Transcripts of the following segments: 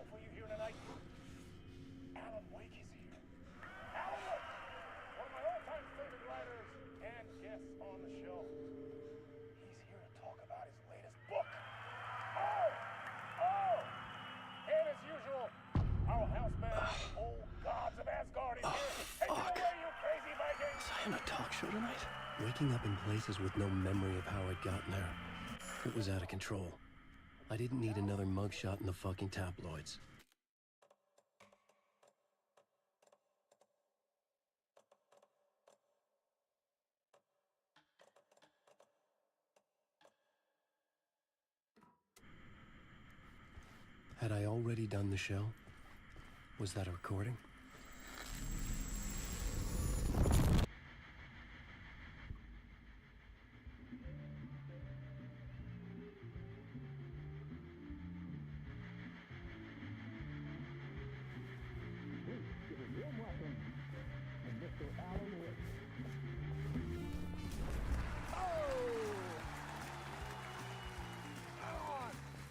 for you here tonight? Alan Wake is here. Alan Wake, one of my all-time favorite writers and guests on the show. He's here to talk about his latest book. And as usual, our house band, old gods of Asgard, is here. Hey, get away, you crazy Vikings! Was I on a talk show tonight? Waking up in places with no memory of how I'd gotten there. It was out of control. I didn't need another mugshot in the fucking tabloids. Had I already done the show? Was that a recording?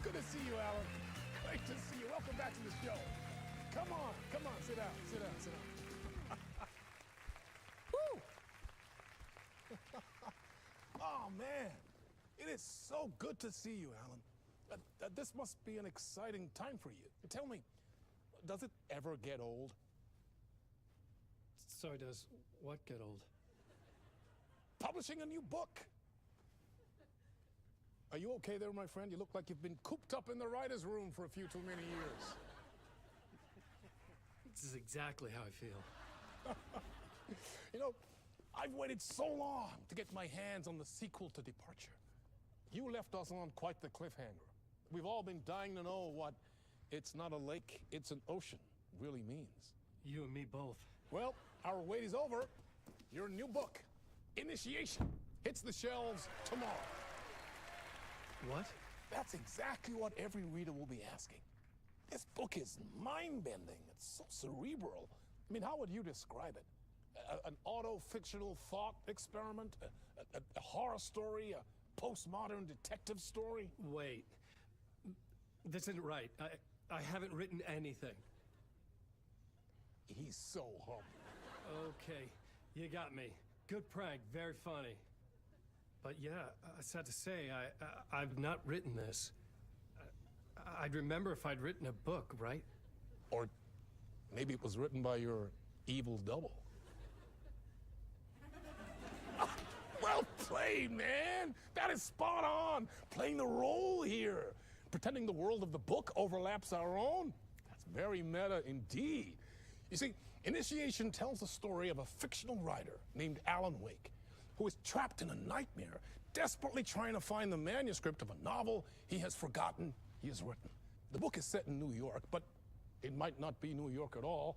Good to see you, Alan. Great to see you. Welcome back to the show. Come on, sit down. Woo! Oh, man. It is so good to see you, Alan. This must be an exciting time for you. Tell me, does it ever get old? Sorry, does what get old? Publishing a new book. Are you okay there, my friend? You look like you've been cooped up in the writer's room for a few too many years. This is exactly how I feel. You know, I've waited so long to get my hands on the sequel to Departure. You left us on quite the cliffhanger. We've all been dying to know what "it's not a lake, it's an ocean" really means. You and me both. Well, our wait is over. Your new book, Initiation, hits the shelves tomorrow. What? That's exactly what every reader will be asking. This book is mind-bending. It's so cerebral. I mean, how would you describe it? An auto-fictional thought experiment? A horror story? A postmodern detective story? Wait. This isn't right. I haven't written anything. He's so humble. Okay, you got me. Good prank, very funny. But yeah, sad to say, I've not written this. I'd remember if I'd written a book, right? Or maybe it was written by your evil double. Well played, man! That is spot on! Playing the role here. Pretending the world of the book overlaps our own. That's very meta indeed. You see, Initiation tells the story of a fictional writer named Alan Wake, who is trapped in a nightmare, desperately trying to find the manuscript of a novel he has forgotten he has written. The book is set in New York, but it might not be New York at all.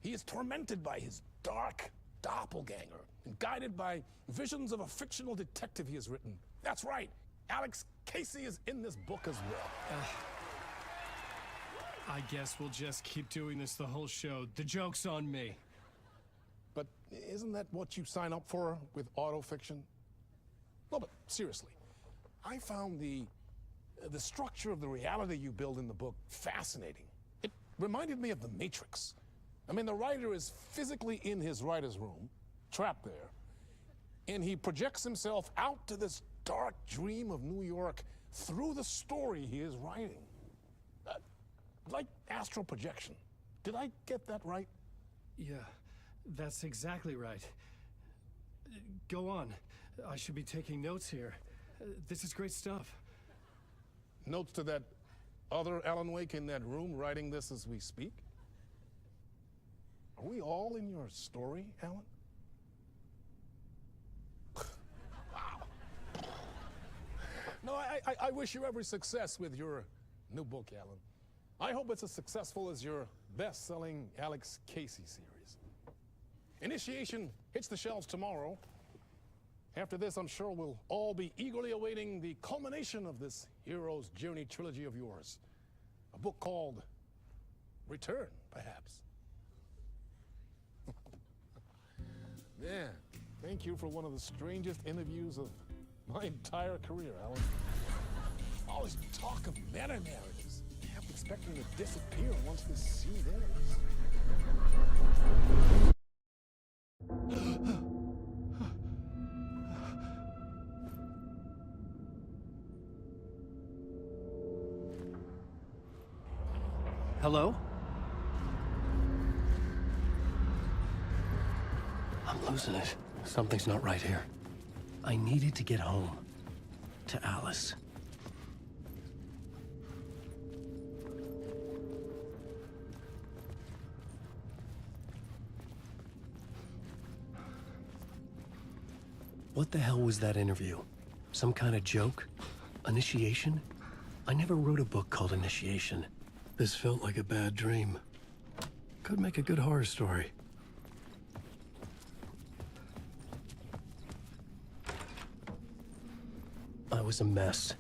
He is tormented by his dark doppelganger and guided by visions of a fictional detective he has written. That's right, Alex Casey is in this book as well. I guess we'll just keep doing this the whole show. The joke's on me. But isn't that what you sign up for with autofiction? No, but seriously, I found the structure of the reality you build in the book fascinating. It reminded me of The Matrix. I mean, the writer is physically in his writer's room, trapped there, and he projects himself out to this dark dream of New York through the story he is writing. Like astral projection. Did I get that right? Yeah, that's exactly right. Go on. I should be taking notes here. This is great stuff. Notes to that other Alan Wake in that room writing this as we speak? Are we all in your story, Alan? Wow. No, I wish you every success with your new book, Alan. I hope it's as successful as your best-selling Alex Casey series. Initiation hits the shelves tomorrow. After this, I'm sure we'll all be eagerly awaiting the culmination of this hero's journey trilogy of yours. A book called Return, perhaps. Man, thank you for one of the strangest interviews of my entire career, Alan. All this talk of meta-narratives. Yeah, but expecting to disappear once this scene ends. Hello? I'm losing it. Something's not right here. I needed to get home. To Alice. What the hell was that interview? Some kind of joke? Initiation? I never wrote a book called Initiation. This felt like a bad dream. Could make a good horror story. I was a mess.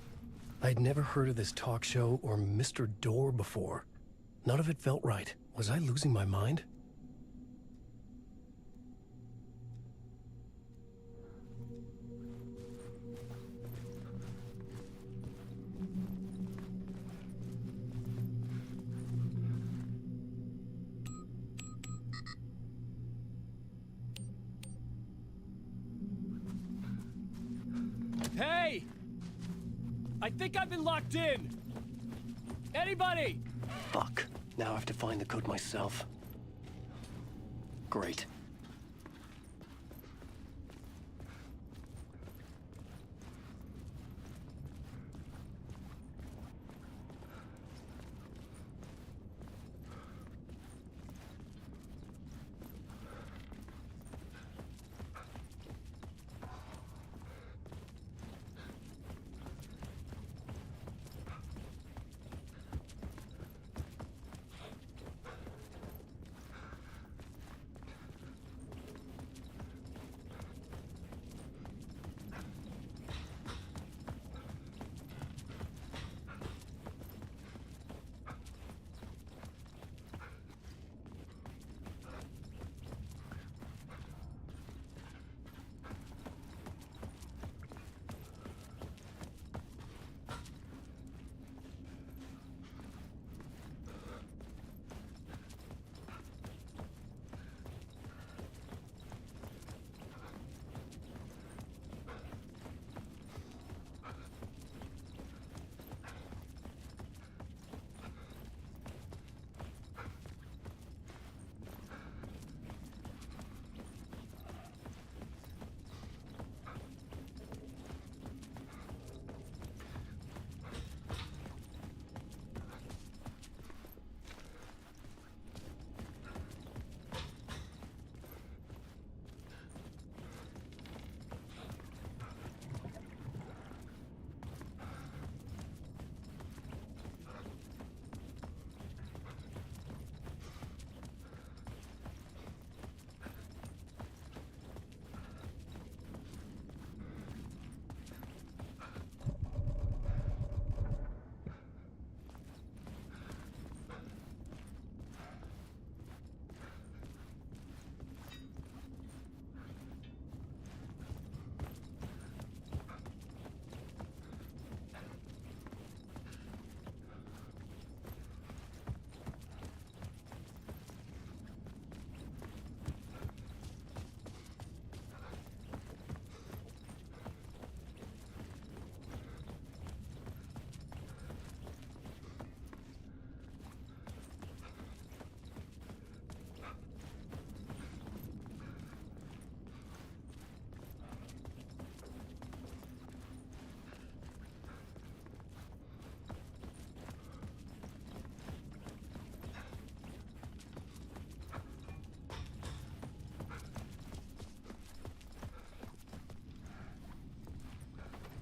I'd never heard of this talk show or Mr. Door before. None of it felt right. Was I losing my mind? Hey! I think I've been locked in! Anybody? Fuck. Now I have to find the code myself. Great.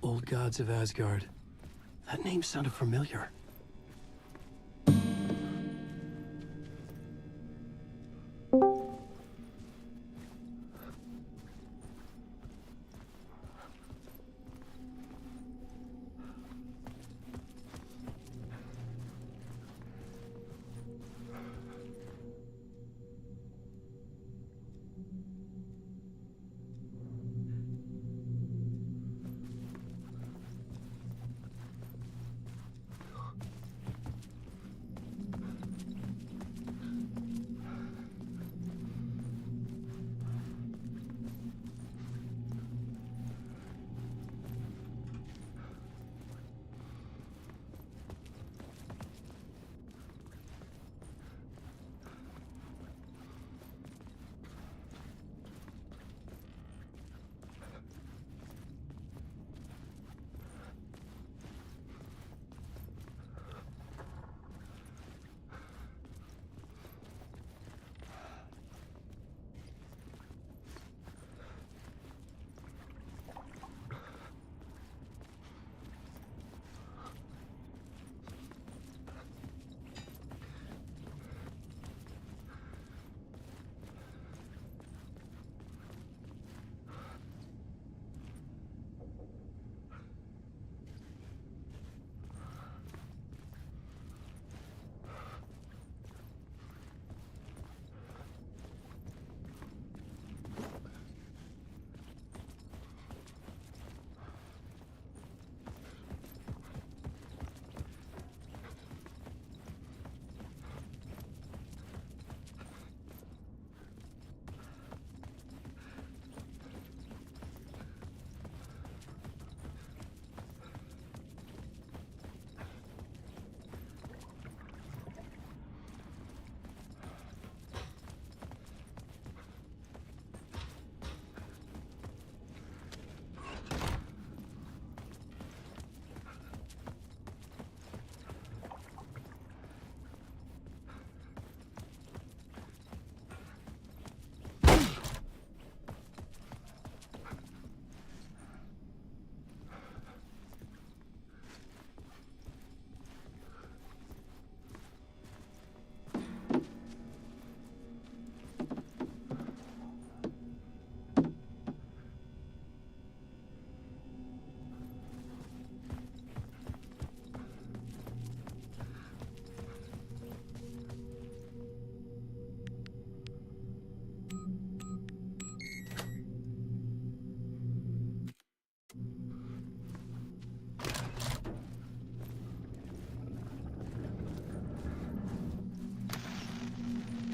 Old Gods of Asgard. That name sounded familiar.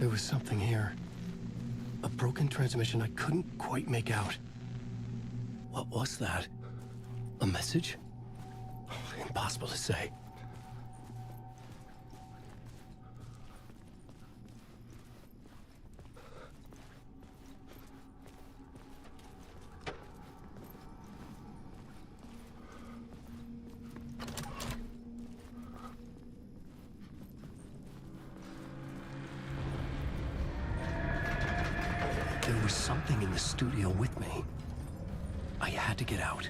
There was something here. A broken transmission I couldn't quite make out. What was that? A message? Impossible to say. There was something in the studio with me. I had to get out.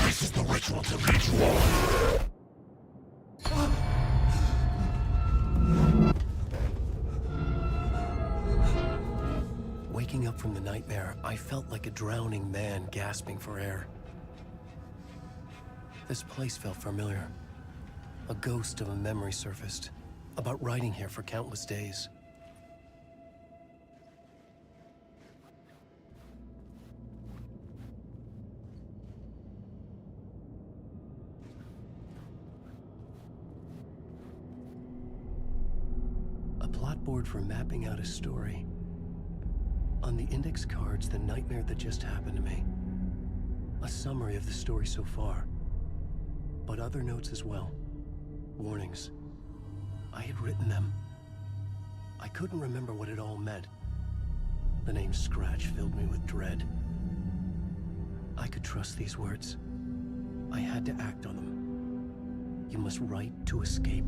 This is the ritual to lead you all. Waking up from the nightmare, I felt like a drowning man gasping for air. This place felt familiar. A ghost of a memory surfaced, about riding here for countless days. A plot board for mapping out a story. On the index cards, the nightmare that just happened to me. A summary of the story so far. But other notes as well. Warnings. I had written them. I couldn't remember what it all meant. The name Scratch filled me with dread. I could trust these words. I had to act on them. You must write to escape.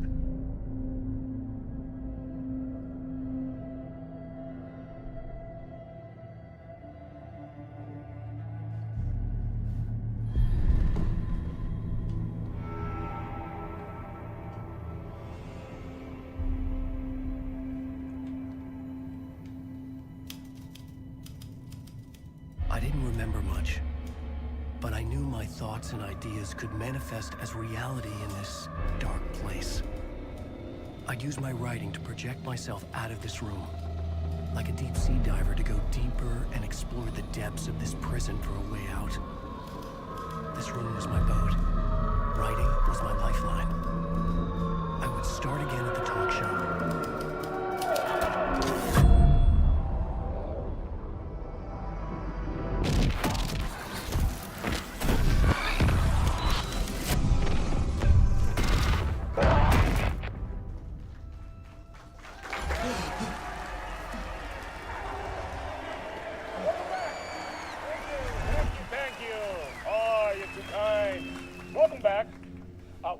I didn't remember much, but I knew my thoughts and ideas could manifest as reality in this dark place. I'd use my writing to project myself out of this room, like a deep sea diver to go deeper and explore the depths of this prison for a way out. This room was my boat. Writing was my lifeline. I would start again at the talk show.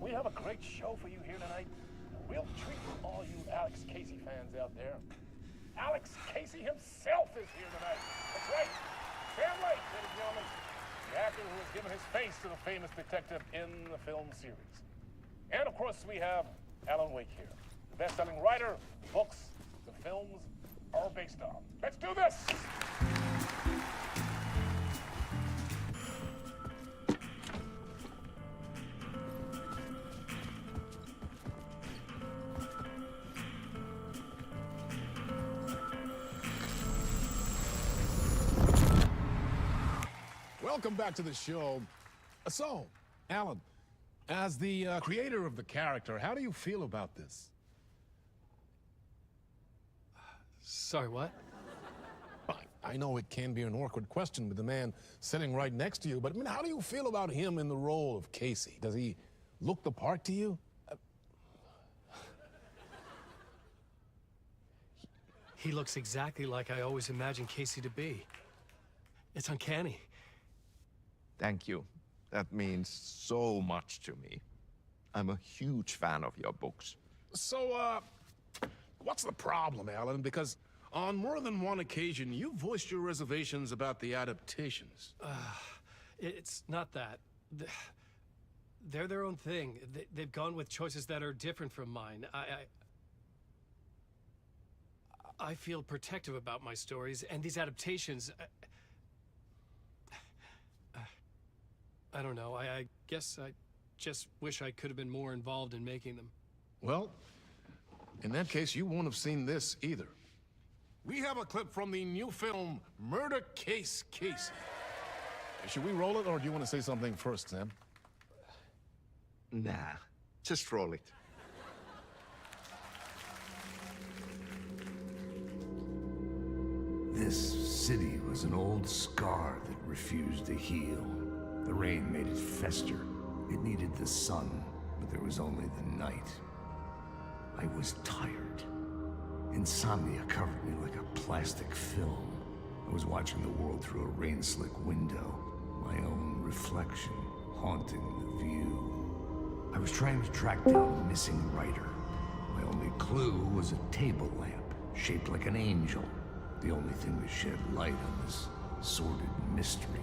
We have a great show for you here tonight. A real treat for all you Alex Casey fans out there. Alex Casey himself is here tonight. That's right. Sam Lake, ladies and gentlemen. The actor who has given his face to the famous detective in the film series. And of course, we have Alan Wake here. The best-selling writer, the books, the films are based on. Let's do this! Welcome back to the show. So, Alan, as the creator of the character, how do you feel about this? Sorry, what? I know it can be an awkward question with the man sitting right next to you, but I mean, how do you feel about him in the role of Casey? Does he look the part to you? He looks exactly like I always imagined Casey to be. It's uncanny. Thank you. That means so much to me. I'm a huge fan of your books. So, what's the problem, Alan? Because on more than one occasion, you voiced your reservations about the adaptations. It's not that. They're their own thing. They've gone with choices that are different from mine. I feel protective about my stories, and these adaptations... I don't know. I guess I just wish I could have been more involved in making them. Well, in that case, you won't have seen this either. We have a clip from the new film, Murder Case Casey. Should we roll it, or do you want to say something first, Sam? Nah, just roll it. This city was an old scar that refused to heal. The rain made it fester. It needed the sun, but there was only the night. I was tired. Insomnia covered me like a plastic film. I was watching the world through a rain-slick window, my own reflection haunting the view. I was trying to track down a missing writer. My only clue was a table lamp, shaped like an angel. The only thing that shed light on this sordid mystery.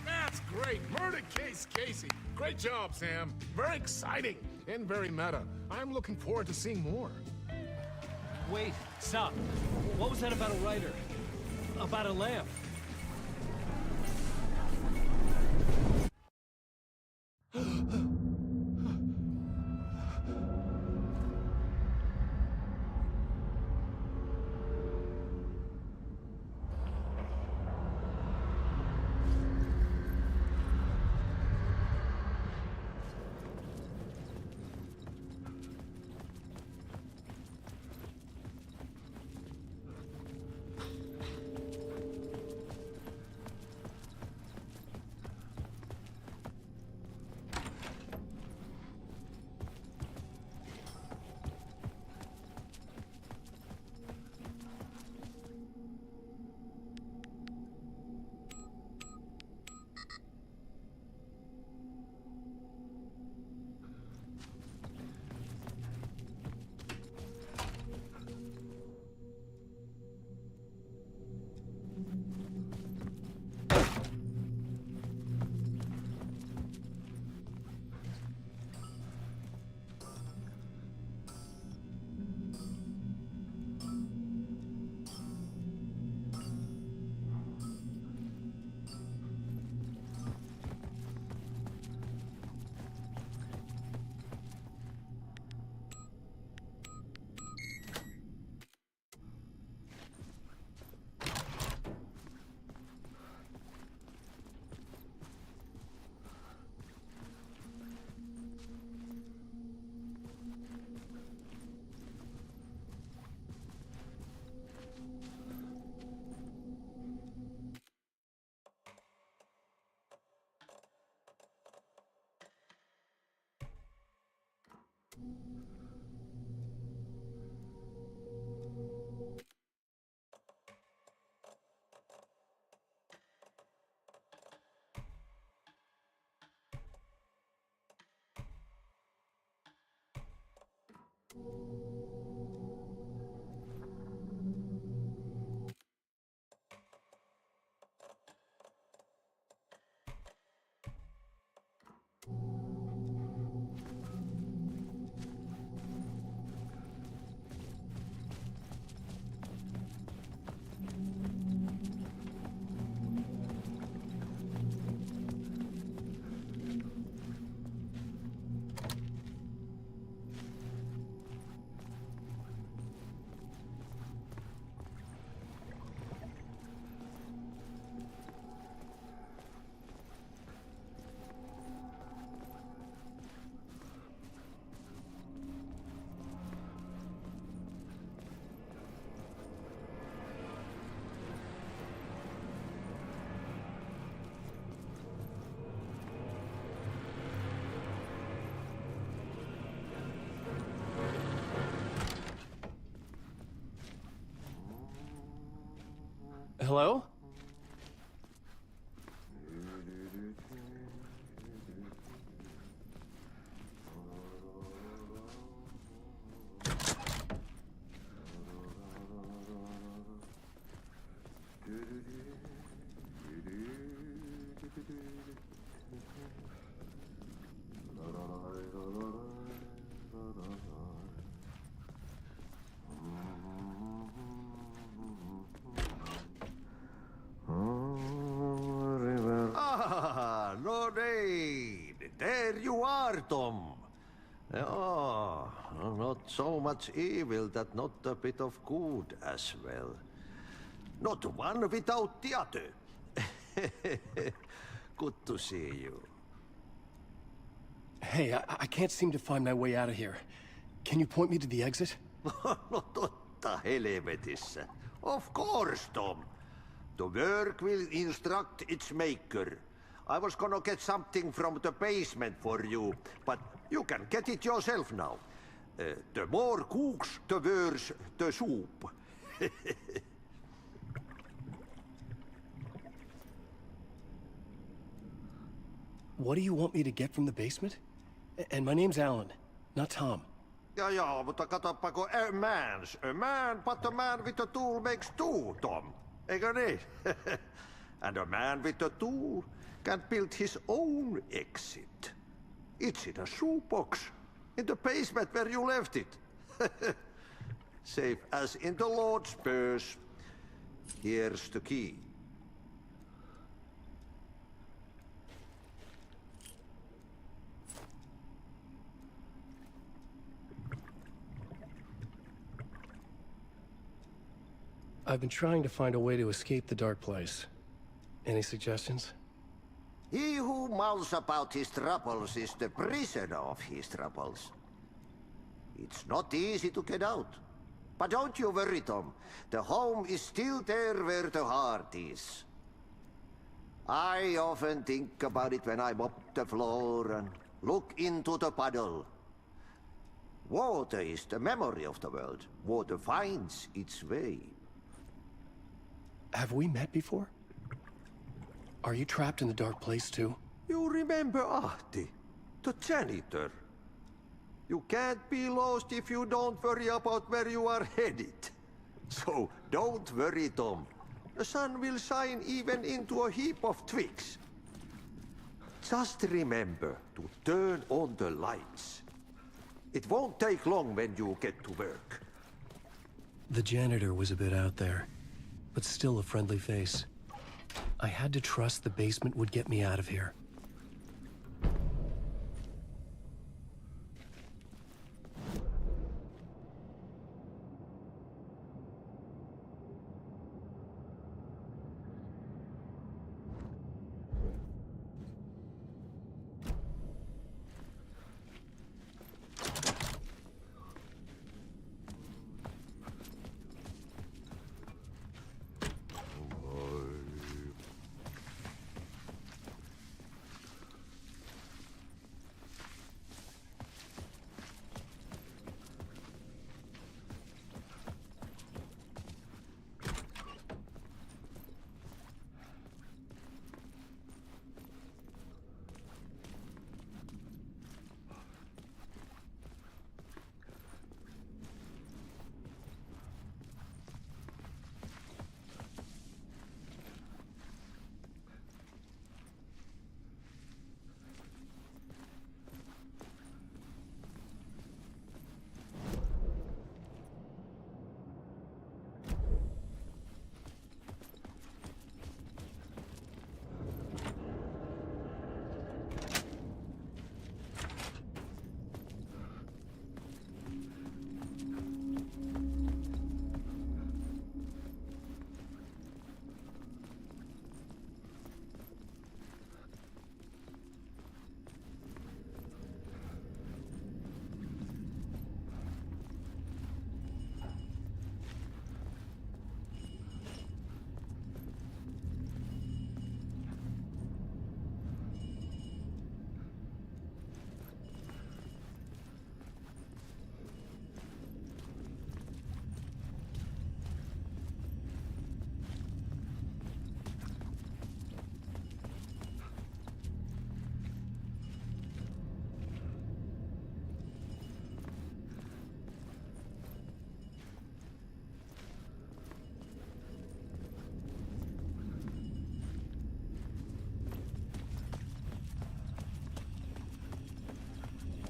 That's great! Murder Case Casey! Great job, Sam. Very exciting and very meta. I'm looking forward to seeing more. Wait, stop. What was that about a writer? About a lamp? Hello? Oh, not so much evil that not a bit of good as well. Not one without the other. Good to see you. Hey, I can't seem to find my way out of here. Can you point me to the exit? No totta helvetissä. Of course, Tom. The work will instruct its maker. I was gonna get something from the basement for you, but you can get it yourself now. The more cooks, the worse the soup. What do you want me to get from the basement? And my name's Alan, not Tom. Ja, mutta katoppa kun a man, but a man with a tool makes two, Tom. Eikö niin? And a man with a tool can build his own exit. It's in a shoebox, in the basement where you left it. Safe as in the Lord's purse. Here's the key. I've been trying to find a way to escape the dark place. Any suggestions? He who mouths about his troubles is the prisoner of his troubles. It's not easy to get out. But don't you worry, Tom. The home is still there where the heart is. I often think about it when I mop the floor and look into the puddle. Water is the memory of the world. Water finds its way. Have we met before? Are you trapped in the dark place too? You remember Ahti, the janitor. You can't be lost if you don't worry about where you are headed. So don't worry, Tom. The sun will shine even into a heap of twigs. Just remember to turn on the lights. It won't take long when you get to work. The janitor was a bit out there, but still a friendly face. I had to trust the basement would get me out of here.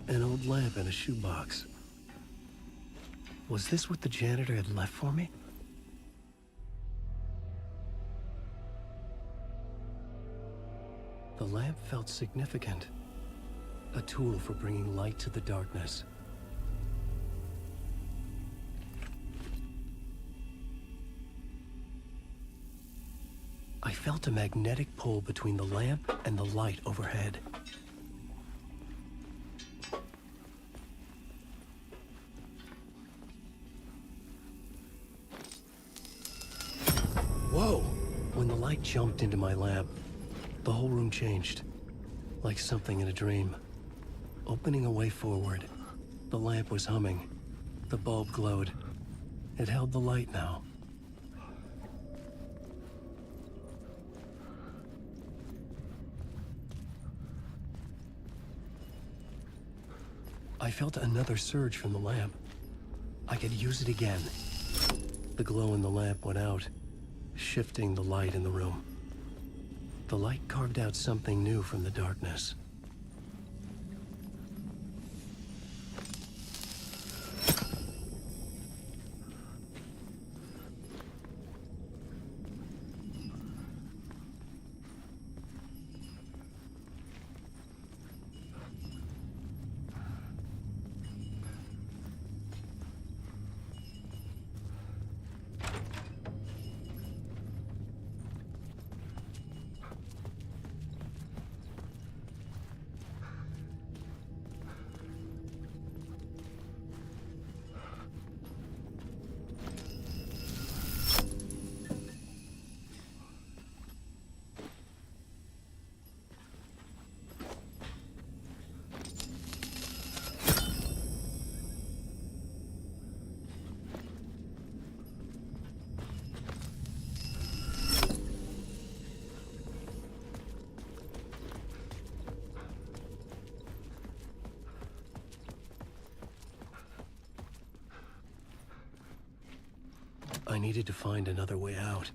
An old lamp in a shoebox. Was this what the janitor had left for me? The lamp felt significant. A tool for bringing light to the darkness. I felt a magnetic pull between the lamp and the light overhead. Whoa! When the light jumped into my lamp, the whole room changed, like something in a dream. Opening a way forward, the lamp was humming. The bulb glowed. It held the light now. I felt another surge from the lamp. I could use it again. The glow in the lamp went out, shifting the light in the room. The light carved out something new from the darkness. I needed to find another way out.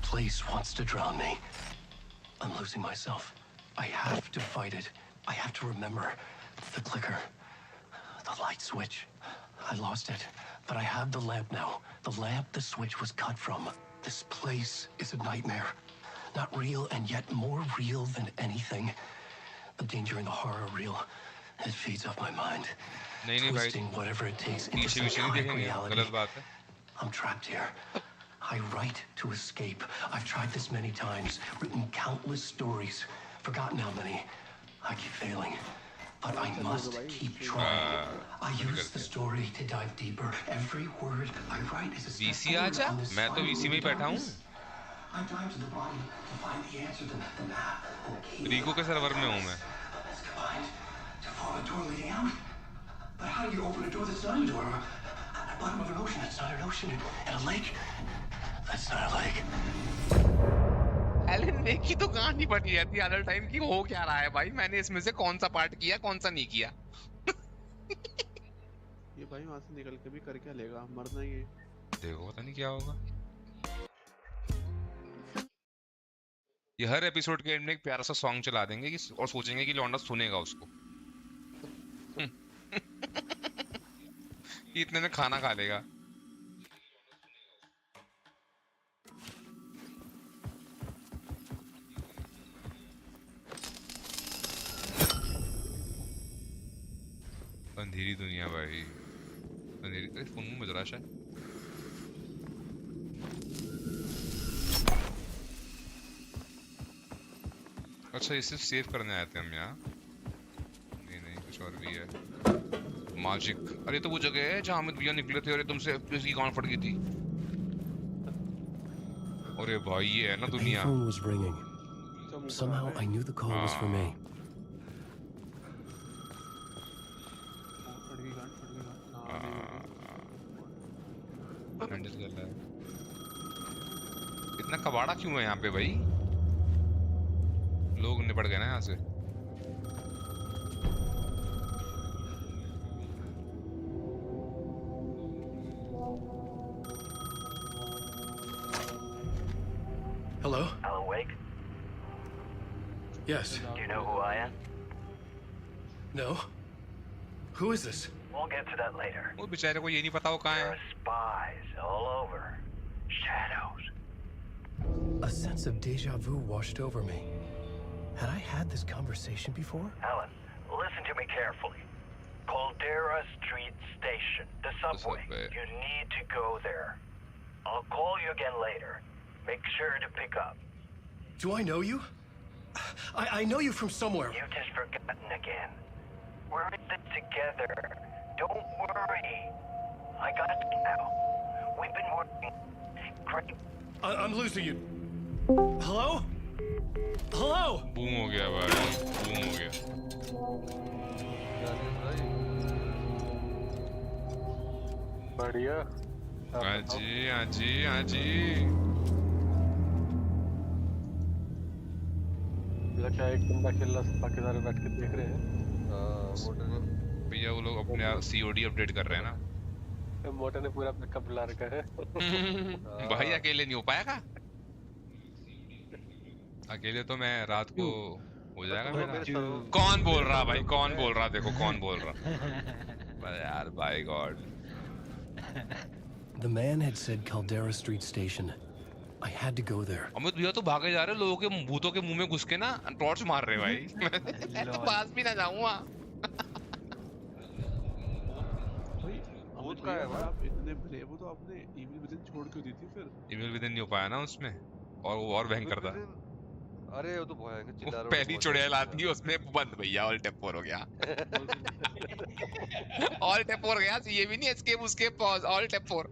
Place wants to drown me. I'm losing myself. I have to fight it. I have to remember. The clicker. The light switch. I lost it. But I have the lamp now. The lamp the switch was cut from. This place is a nightmare. Not real and yet more real than anything. The danger and the horror real. It feeds off my mind. नहीं भाई, Twisting whatever it takes into पीछे नहीं psychotic देखेंगे, reality. गलत बात है। I'm trapped here. I write to escape. I've tried this many times, written countless stories, forgotten how many. I keep failing, but I must keep trying. I use the story to dive deeper. Every word I write is a step VC forward आजा, on this मैं तो VC में ही बैठा हूँ। I dive to the bottom to find the answer, the map, the key. रिको के server में हूँ मैं। Let's combine to form a door leading out. But how do you open a door that's not a door? At the bottom of an ocean that's not an ocean, and a lake that's not a lake. Alan Wake की तो कहानी बनी रहती है other time की। हो क्या रहा है भाई? मैंने इसमें से कौन सा पार्ट किया, कौन सा नहीं किया? ये भाई वहां से निकल के भी कर क्या लेगा, मरना ही है। देखो पता नहीं क्या होगा। ये हर एपिसोड के एंड में एक प्यारा सा सॉन्ग चला देंगे और सोचेंगे कि लौंडा सुनेगा उसको। इतने में खाना खा लेगा। अंधेरी दुनिया भाई, अंधेरी। फोन में बज रहा है। अच्छा ये सिर्फ सेव करने आए थे हम यहाँ? नहीं कुछ और भी है। मैजिक। अरे तो वो जगह है जहाँ अमित भैया निकले थे और तुमसे इसकी गांड फट गई थी। अरे भाई ये है ना दुनिया। The phone was ringing. Somehow I knew the call was for me. Handle कर रहा है। इतना कबाड़ा क्यों है यहाँ पे भाई? लोग निपट गए ना यहाँ से। Hello? Alan Wake? Yes. Do you know who I am? No? Who is this? We'll get to that later. वो बेचारे को ये नहीं पता वो कहाँ There है। are spies all over. Shadows. A sense of deja vu washed over me. Had I had this conversation before? Alan, listen to me carefully. Caldera Street Station, the subway. subway. You need to go there. I'll call you again later. Make sure to pick up. Do I know you? I know you from somewhere. You've just forgotten again. We're in this together. Don't worry. I got you now. We've been working. Great. I'm losing you. Hello? Hello? Boom हो गया भाई, boom हो गया। बढ़िया। हाँ जी। लगता है एक बंदा खेल रहा, बाकी सारे बैठ के देख रहे हैं। भैया वो लोग अपने COD अपडेट कर रहे हैं ना। मोटे ने पूरा बैकअप ला रखा है। भाई अकेले नहीं हो पाएगा। अकेले तो मैं रात को हो जाएगा मेरा। कौन बोल रहा भाई? कौन बोल रहा? देखो कौन बोल रहा। अरे यार by God. The man had said Caldera Street Station. I had to go there. Amit भैया तो भागे जा रहे, लोगों के भूतों के मुंह में घुस के ना टॉर्च मार रहे भाई। मैं तो पास भी ना जाऊंगा। भूत का है भाई। आप इतने ब्रेव हो तो आपने ईविल विदिन छोड़ क्यों दी थी फिर? ईविल विदिन नहीं हो पाया ना उसमें, और वो और भयंकर था। अरे वो तो भयंकर चिल्ला रहा। पहली चुड़ैल आती है उसमें बंद भैया, ऑल टैप 4 हो गया। ऑल टैप 4 हो गया, ये भी नहीं एस्केप उसके पॉज, ऑल टैप 4।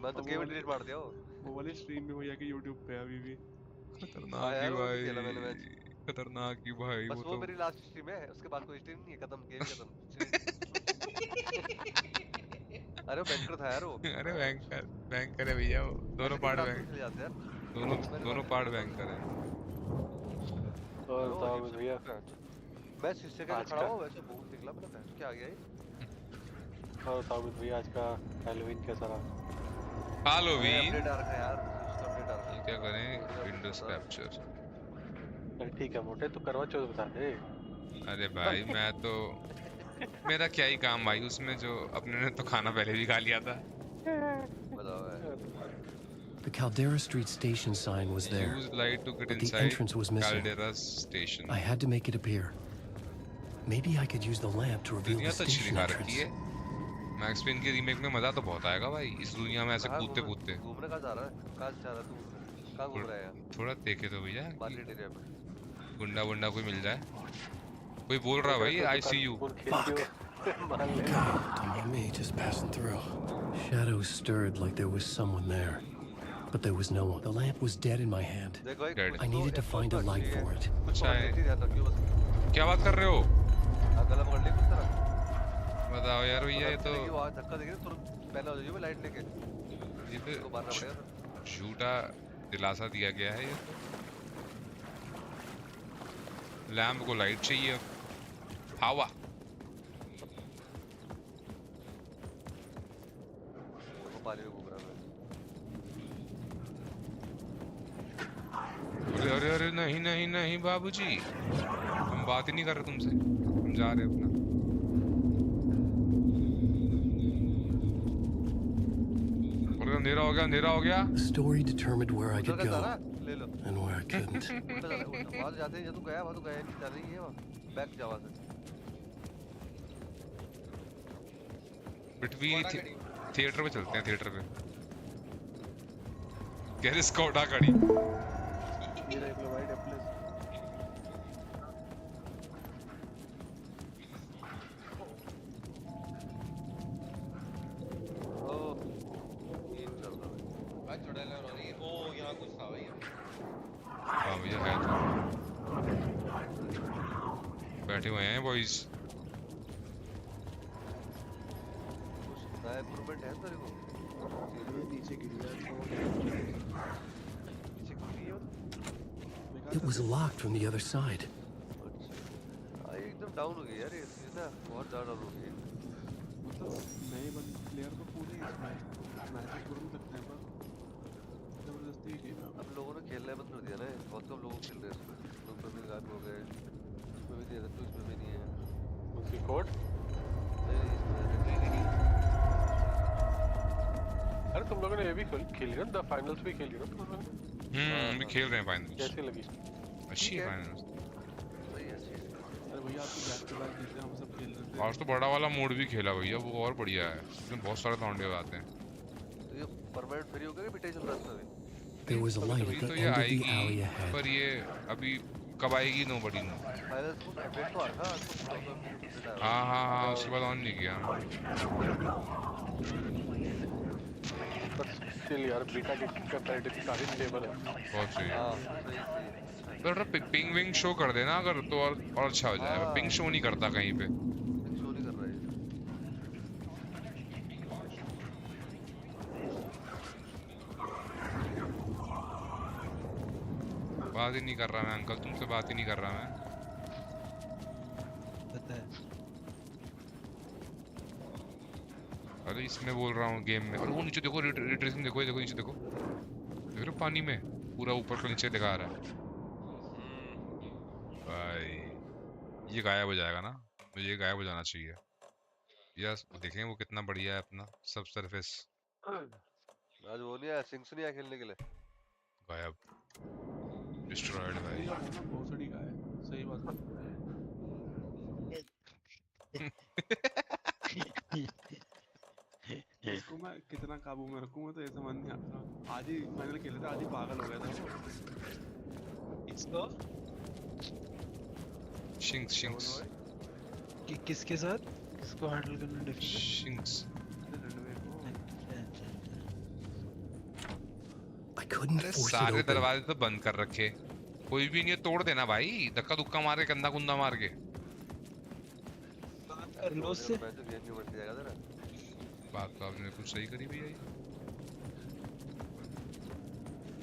मैं तो गेम डिलीट मार दिया वो वाली स्ट्रीम में भैया की YouTube पे अभी भी। खतरनाक ही भाई, खतरनाक ही भाई। बस वो मेरी लास्ट स्ट्रीम है, उसके बाद कोई स्ट्रीम नहीं है, खत्म गेम खत्म। अरे बैंकर था यार वो। अरे बैंकर है भैया वो, दोनों पार्ट बैंकर, दोनों पार्ट बैंकर है। और बताओ भैया, मैं शीशे के खड़ा हूं, वैसे बहुत निकला मेरा बैंकर। क्या आ गया ये? और बताओ भैया आज का हैलोवीन कैसा रहा? हैलोवीन अपडेट आ रखा है यार, अपडेट आ रखा है। क्या करें? Windows capture. ठीक है मोटे, तो करवा चौथ बता दे। अरे भाई मैं तो मेरा क्या ही काम भाई उसमें, जो अपने ने तो खाना पहले भी खा लिया था। बताओ The Caldera Street station sign was there, Use light to get but the inside entrance was missing. Caldera station. I had to make it appear. Maybe I could use the lamp to reveal the दुनिया तो अच्छी station दिखा रखी entrance. है। Max pen की remake में मजा तो बहुत आएगा भाई, इस दुनिया में ऐसे कूदते कूदते। घूमने कहाँ जा रहा है? कहाँ जा रहा है तू? कहाँ घूम रहा है यार? थोड़ा देखे तो भैया, मार्केट एरिया में। गुंडा वुंडा कोई मिल जाए। कोई बोल रहा है भाई, I see you. Me just passing through. Shadows stirred like there was someone there, but there was no one. The lamp was dead in my hand. Dead. I needed to find a light for it. अच्छा है। क्या बात कर रहे हो? गला पकड़ ले कुछ तरह। बताओ यार भैया, ये तो धक्का देंगे तो पहले हो जाइए मैं लाइट लेके। ये तो मारना पड़ेगा। झूठा दिलासा दिया गया है ये तो। लैम्प को लाइट चाहिए, हवा। पानी में घूम रहा है। अरे अरे अरे नहीं नहीं नहीं बाबूजी, हम बात ही नहीं कर रहे तुमसे, हम जा रहे अपना। अरे अंधेरा हो गया, अंधेरा हो गया। The story determined where I could go ले लो। and where I couldn't. वहाँ जाते हैं, जब तू गया वहाँ तो गया नहीं, चल रही है वहाँ। बैक जावा से। बिटवीन थिएटर पे चलते हैं, थिएटर पे। कह रहे स्कॉटा गाड़ी। हाँ भैया है तो। बैठे हुए हैं बॉयज। इम्प्रूवमेंट है तेरे को? नीचे It was locked from the other side. एकदम डाउन हो गई यार ये ना, बहुत ज्यादा डाउन हो गई। मतलब नए बंद प्लेयर तो पूरे इसमें मैच शुरू में लगते हैं पर जबरदस्ती गेम है। अब लोगों ने खेलना बंद कर दिया ना, बहुत कम लोग खेल रहे हैं इसमें। तो कभी गायब हो गए, इसमें भी नहीं है तो इसमें भी नहीं है। उसी कोड? अरे तुम लोगों ने ये भी खेली ना, द फाइनल्स भी खेली ना तुम लोगों ने? भी खेल रहे हैं फाइनल्स। कैसी लगी? अच्छी है फाइनल्स। अरे भैया आप तो बैक टू बैक जीते, हम सब खेल रहे थे। आज तो बड़ा वाला मोड भी खेला भैया, वो और बढ़िया है। इसमें बहुत सारे लौंडे आते हैं। तो ये परमानेंट फ्री हो गया कि बिटे चल रहा है इसमें? There was a light at the end of the alley ahead. पर ये अभी कब आएगी नोबडी नो। हाँ हाँ हाँ, उसके बाद ऑन नहीं किया। स्टिल यार बीटा की कंपैरेटिवली काफी स्टेबल है। बहुत सही। पर पिंग विंग शो कर देना अगर, तो और अच्छा हो जाएगा। पिंग शो नहीं करता कहीं पे। शो नहीं कर रहा है। बात ही नहीं कर रहा मैं अंकल, तुमसे बात ही नहीं कर रहा मैं। पता है। अरे इसमें बोल रहा हूँ गेम में। और वो नीचे देखो, रिट्रेसिंग देखो, ये देखो नीचे देखो, देख रहे हो पानी में पूरा ऊपर का नीचे दिखा रहा है भाई। ये गायब हो जाएगा ना, तो ये गायब हो जाना चाहिए। यस देखें वो कितना बढ़िया है अपना सब सरफेस। आज वो नहीं आया, सिंग्स नहीं आया खेलने के लिए। गायब, डिस्ट्रॉयड भाई। भोसड़ी का है, सही बात है। इसको मैं कितना काबू में रखूंगा तो ये समझ नहीं आता। आज ही फाइनल खेले थे, आज ही पागल हो गया था। इसको शिंक्स किसके साथ इसको हैंडल करना डिफिकल्ट? शिंक्स। सारे दरवाजे तो बंद कर रखे, कोई भी नहीं है, तोड़ देना भाई। धक्का दुक्का मार के, कंधा कुंधा मार के। बात तो आपने कुछ सही करी भैया।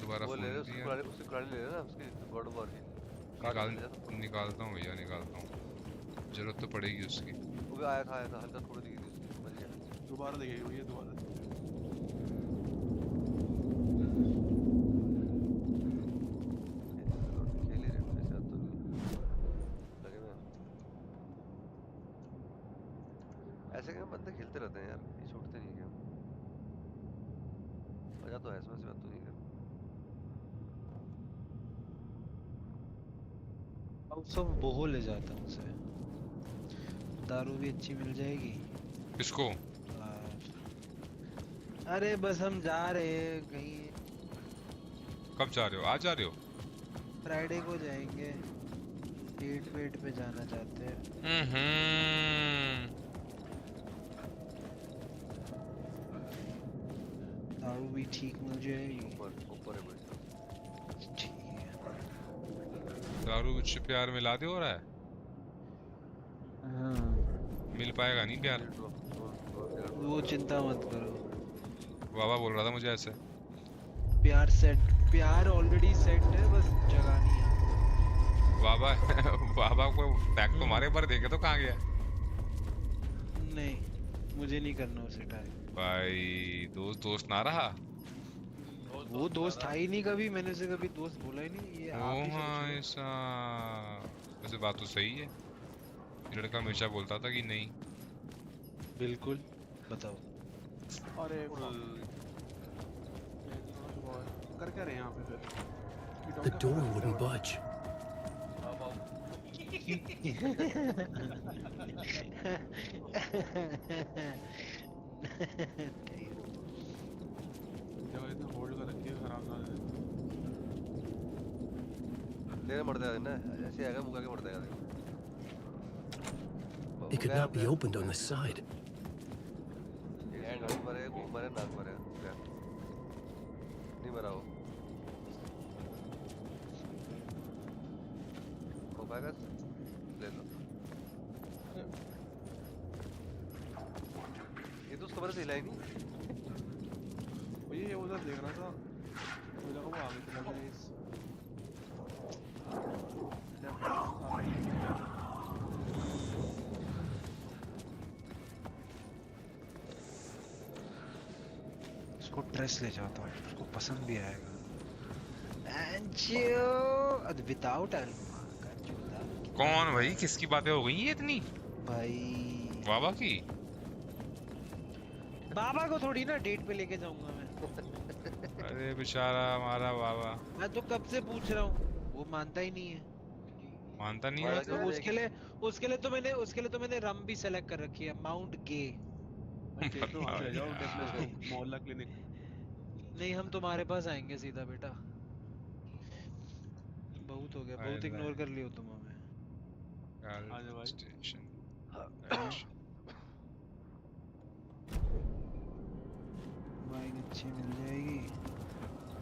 दोबारा फोन दिया। निकालता हूँ भैया, निकालता हूँ। जरूरत तो पड़ेगी उसकी। वो भी आया था हल्का थोड़ी दिखी थी उसकी, बच गया। दोबारा देखेगा भैया, दोबारा। ऐसे गेम बंदे खेलते रहते हैं यार, ये छूटते नहीं गेम। पीना तो है इसमें, से बात तो नहीं है। हाउस ऑफ बोहो ले जाता हूँ उसे, दारू भी अच्छी मिल जाएगी। किसको? अरे बस हम जा रहे हैं कहीं, कब जा रहे हो? आज जा रहे हो? फ्राइडे को जाएंगे, डेट वेट पे जाना चाहते हैं। दारू भी ठीक मिल जाएगी। ऊपर है कोई। ठीक है। दारू मुझसे प्यार मिला दे हो रहा है? हाँ। मिल पाएगा नहीं प्यार। वो चिंता मत करो। बाबा बोल रहा था मुझे ऐसे। प्यार सेट, प्यार ऑलरेडी सेट है, बस जगानी है। बाबा बाबा को टैग तो मारे पर देखे तो कहाँ गया? नहीं, मुझे नहीं करना उसे टैग। भाई दोस्त दोस्त ना रहा। वो दोस्त था ही नहीं कभी, मैंने उसे कभी दोस्त बोला ही नहीं। ये आप ही हाँ ऐसा, वैसे बात तो सही है। ये लड़का हमेशा बोलता था कि नहीं। बिल्कुल। बताओ। अरे कर क्या रहे हैं यहाँ पे फिर? The door wouldn't budge. जगह इतना होल्ड कर रखी है, खराब ना तेरे मर जाएगा ना, ऐसे आएगा मुका के मर जाएगा। It could not be opened on the side. ये गाड़ी मरे, मुंह मरे, नाक मरे, नहीं मरा वो। हो पाएगा? ले लो। ये तो उसको मैंने हिलाई नहीं। ये उधर देख रहा था, मुझे लगा वो आगे चला गया। इस उसको ड्रेस ले जाता हूँ, उसको पसंद भी आएगा। विदाउट कौन भाई? किसकी बातें हो गई ये इतनी? भाई बाबा की। बाबा को थोड़ी ना डेट पे लेके जाऊंगा मैं। अरे बेचारा हमारा बाबा। मैं तो कब से पूछ रहा हूँ, वो मानता ही नहीं है। मानता नहीं है तो उसके लिए तो मैंने रम भी सेलेक्ट कर रखी है, माउंट गे। मोहल्ला क्लिनिक। नहीं, हम तुम्हारे पास आएंगे सीधा बेटा। बहुत हो गया, बहुत इग्नोर कर लियो तुम हमें। आजा भाई। वाइन अच्छी मिल जाएगी,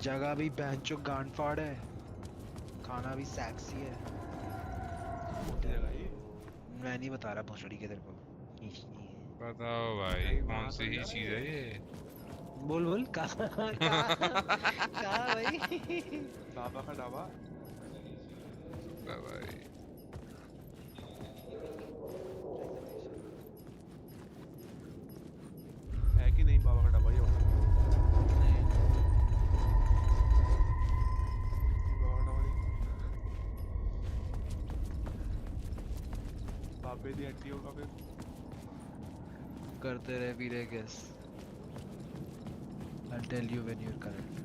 जगह भी बेंचो गांडफाड़ है, खाना भी सेक्सी है। मैं नहीं बता रहा भोसड़ी के तेरे को। बताओ भाई कौन सी ही चीज है ये? बोल बोल। कहाँ भाई? बाबा का ढाबा। भाई है कि नहीं बाबा का ढाबा? ये बाबा का ढाबा नहीं, बाबे दी हट्टी होगा फिर। करते रहे वीरे guess. I'll tell you when you're correct.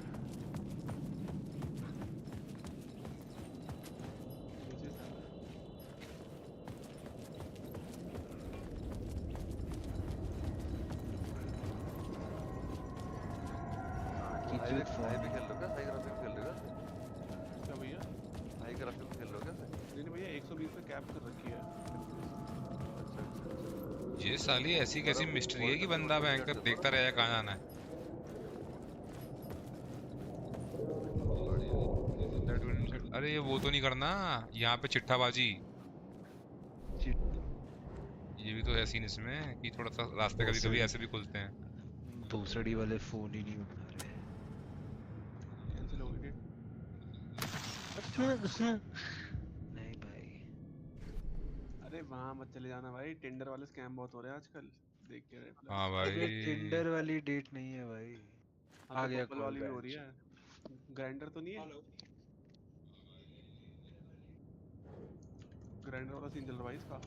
हाई भी खेल लो क्या? हाई ग्राफिक खेल लो क्या? क्या भैया? हाई ग्राफिक खेल लो क्या? नहीं भैया 120 पे कैप कर रखी है। ये साली ऐसी कैसी मिस्ट्री है कि बंदा भयंकर देखता रहेगा कहाँ जाना है। अरे ये वो तो नहीं करना यहाँ पे चिट्ठाबाजी। ये भी तो है सीन इसमें कि थोड़ा सा रास्ते कभी कभी ऐसे भी खुलते हैं। भोसड़ी वाले फोन ही नहीं उठा रहे। नहीं भाई, अरे वहाँ मत चले जाना भाई, टेंडर वाले स्कैम बहुत हो रहे हैं आजकल, देख के रहे। हाँ भाई, टेंडर वाली डेट नहीं है भाई। आ गया कॉल वाली भी हो रही है। ग्राइंडर तो नहीं है? ग्राइंडर वाला सीन चल रहा है इसका।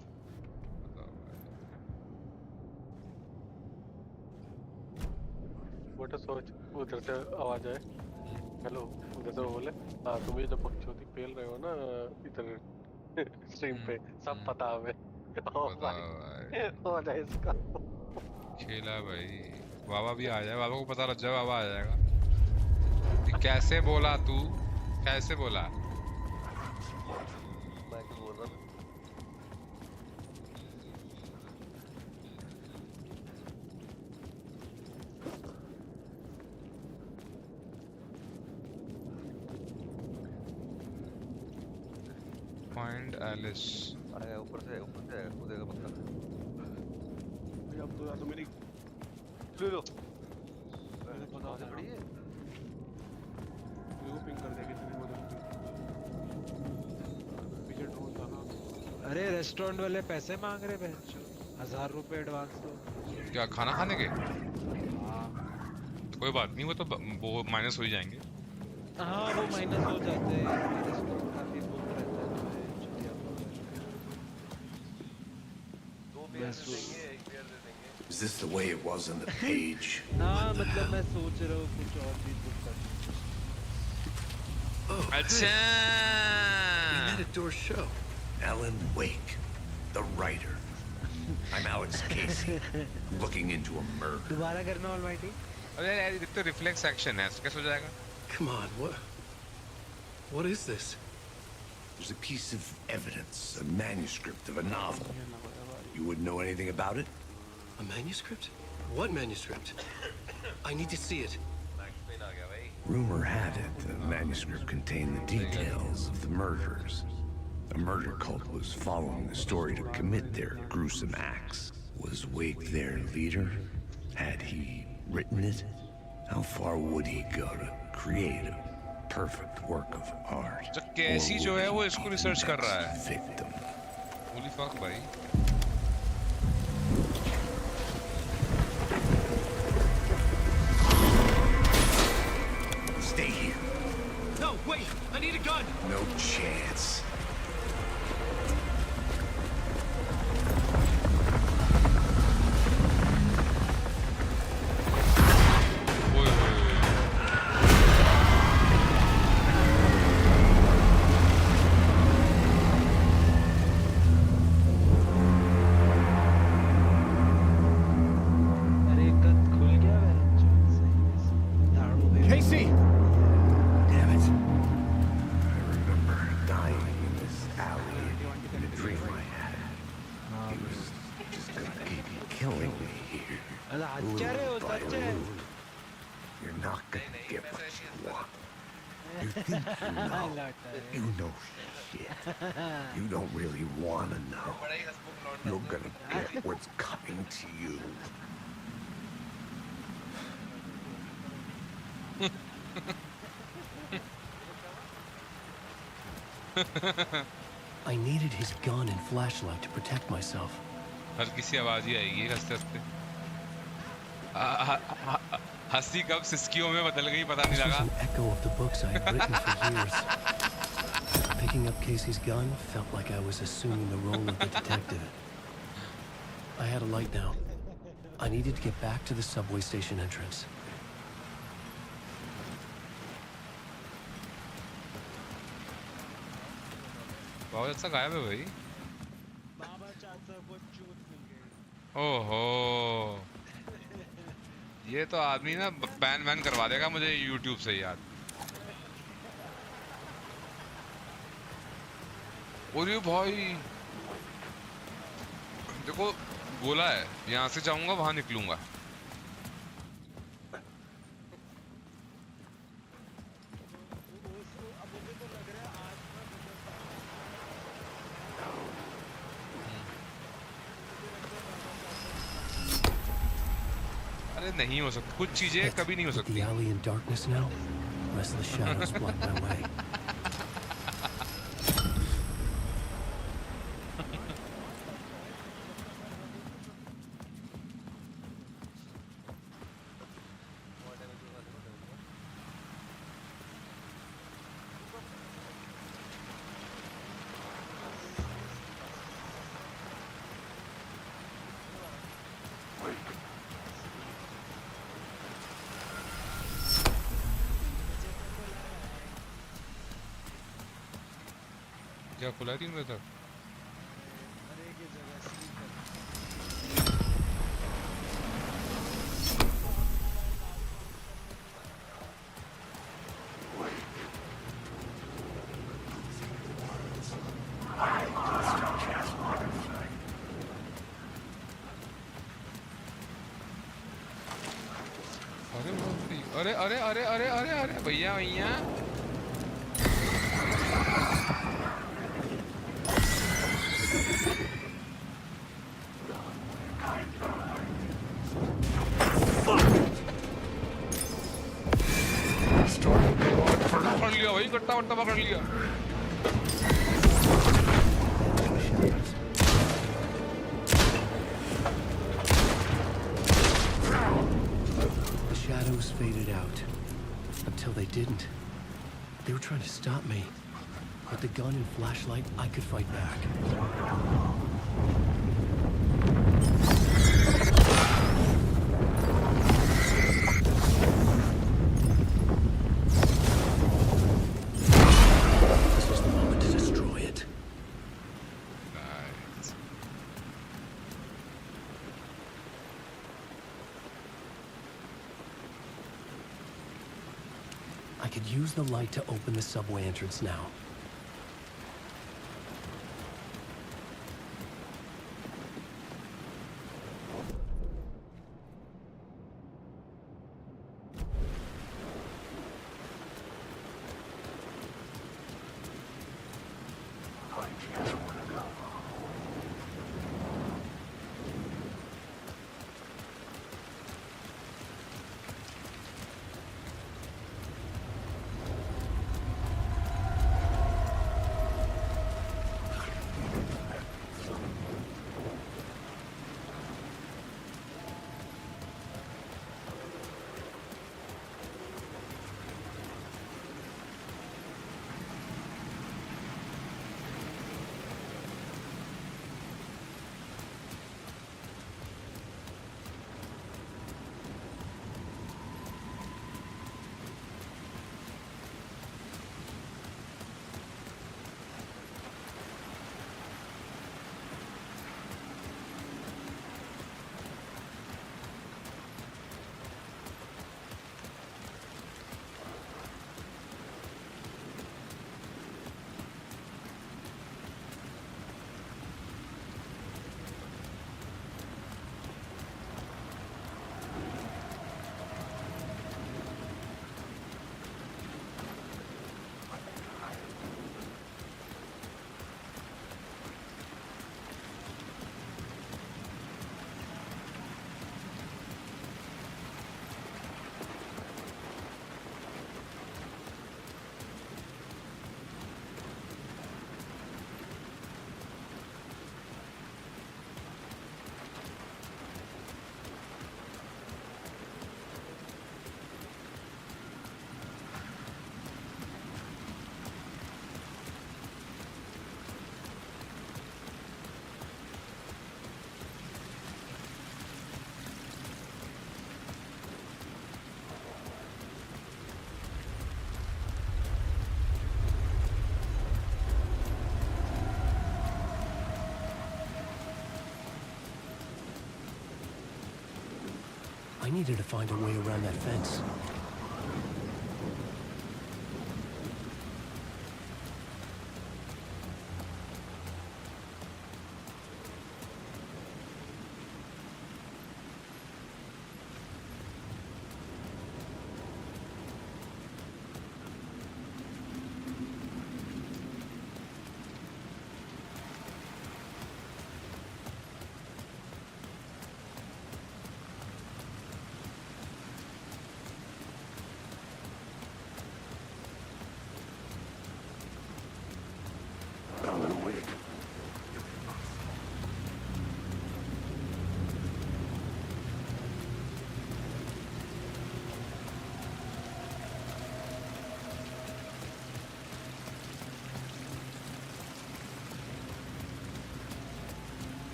बेटा सोच उधर से आवाज आए हेलो उधर से वो बोले हाँ तुम ये जो पक्षी पेल रहे हो ना इधर स्ट्रीम पे सब पता हमें ओ भाई हो जाए इसका खेला भाई बाबा भी आ जाए बाबा को पता लग जाए बाबा आ जाएगा कि कैसे बोला तू कैसे बोला मैं क्या बोल रहा था Find Alice आया ऊपर से कूदेगा पक्का अब तो या तो मेरी ले लो मुझे पता से बड़ी है मेरे को पिंग कर दिया किसी ने मुझे पीछे ड्रोन था ना अरे रेस्टोरेंट वाले पैसे मांग रहे हैं 1000 रुपए एडवांस दो क्या खाना खाने के तो कोई बात नहीं वो माइनस हो ही जाएंगे हाँ वो माइनस हो जाते हैं रेस्टोरेंट काफी बुक रहता है दो बियर दे देंगे एक बियर दे देंगे Is this the way it was on the page? हाँ मतलब मैं सोच रहा हूँ कुछ और भी बुक कर अच्छा We met at Door's show. Alan Wake, the writer. I'm Alex Casey, looking into a murder. दोबारा करना ऑलमाइटी अरे यार ये तो रिफ्लेक्स एक्शन है कैसे हो जाएगा Come on, what is this? There's a piece of evidence, a manuscript of a novel. You wouldn't know anything about it? A manuscript? What manuscript? I need to see it. Rumor had it the manuscript contained the details of the murders. A murder cult was following the story to commit their gruesome acts. Was Wake their leader? Had he written it? How far would he go to create a perfect work of art? तो कैसी जो है वो इसको research कर रहा है Victim. Holi fuck भाई Stay here. No, wait! I need a gun! No chance. अरे कद खुल गया है दारू में Casey! Damn it. I remember dying in this alley in a dream I had. He was just gonna keep killing me here. अरे आज क्या रहे हो By सच है little. You're not gonna get what you want. You think you know shit. You don't really wanna know. You're gonna get what's coming to you. I needed his gun and flashlight to protect myself. हल्की सी आवाज ही आएगी हंसते हंसते हंसी कब सिस्कियों में बदल गई पता नहीं This was लगा an echo of the books I had written for years. Picking up Casey's gun felt like I was assuming the role of the detective. I had a light now. I needed to get back to the subway station entrance. बहुत अच्छा गायब है भाई बाबा चाचा को चूत मिल गई ओहो ये तो आदमी ना बैन करवा देगा मुझे YouTube से यार अरे भाई देखो गोला है यहाँ से जाऊंगा वहां निकलूंगा अरे नहीं हो सकता कुछ चीजें कभी नहीं हो With सकती the alley in darkness now, restless shadows block my way. क्या खुला है 3 बजे तक? हर एक जगह स्लीप कर अरे अरे अरे अरे अरे अरे भैया भैया पकड़ लिया भाई, कट्टा वट्टा पकड़ लिया। The shadows faded out. Until they didn't. They were trying to stop me. With the gun and flashlight, I could fight back. This was the moment to destroy it. Nice. I could use the light to open the subway entrance now. I needed to find a way around that fence.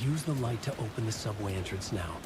Use the light to open the subway entrance now.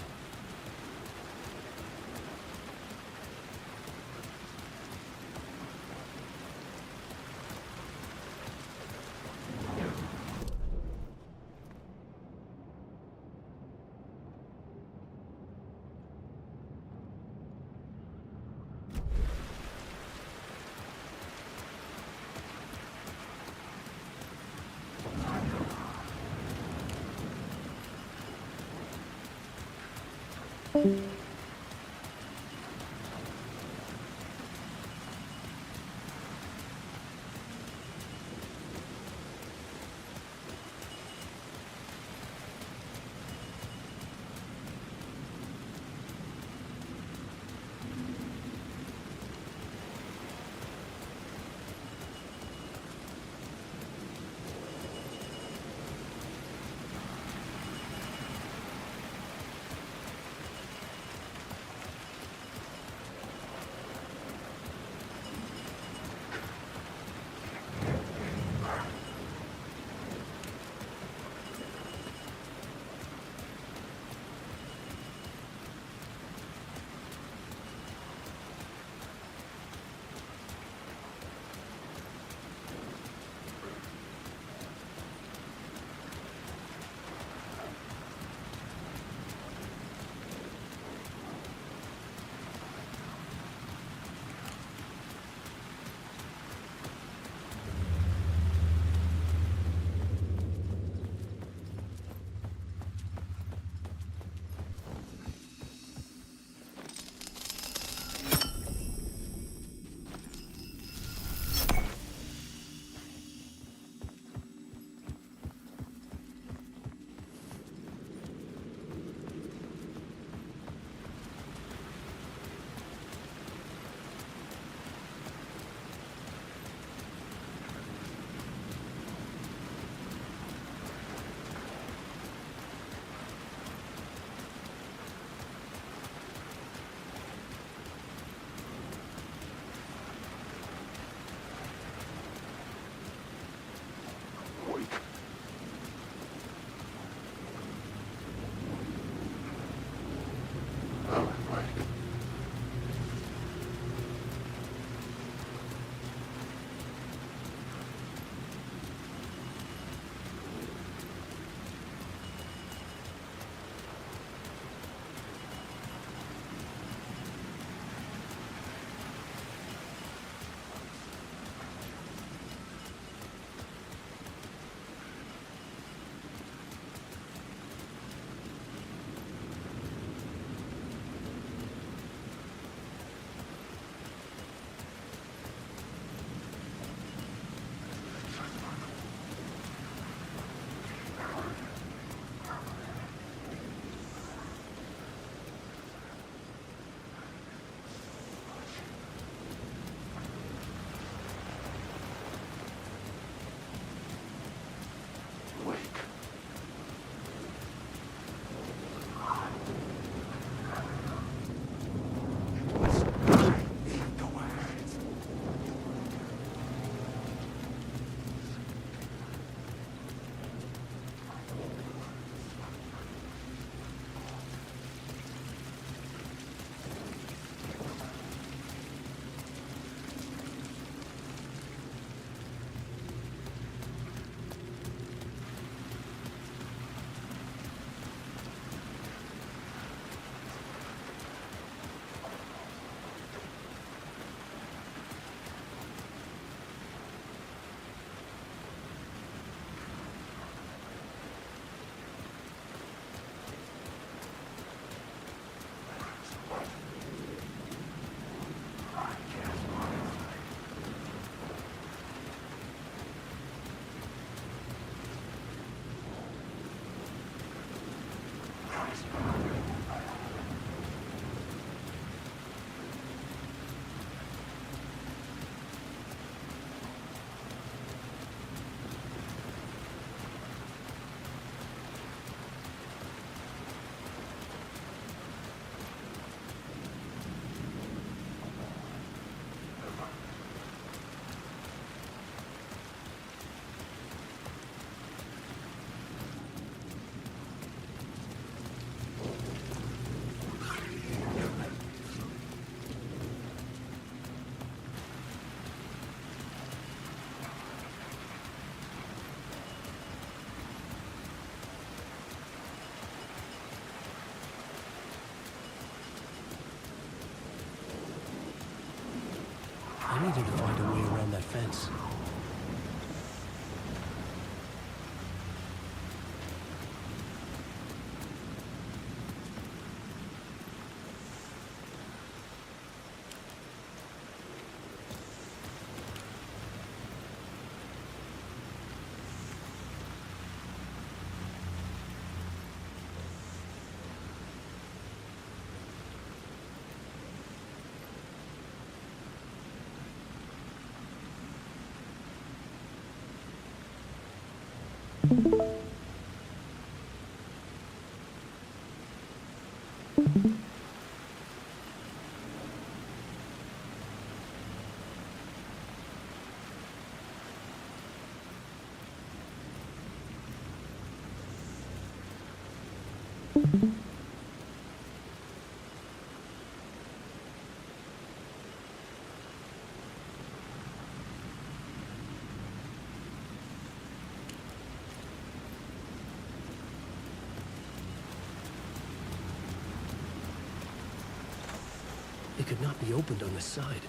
It could not be opened on this side.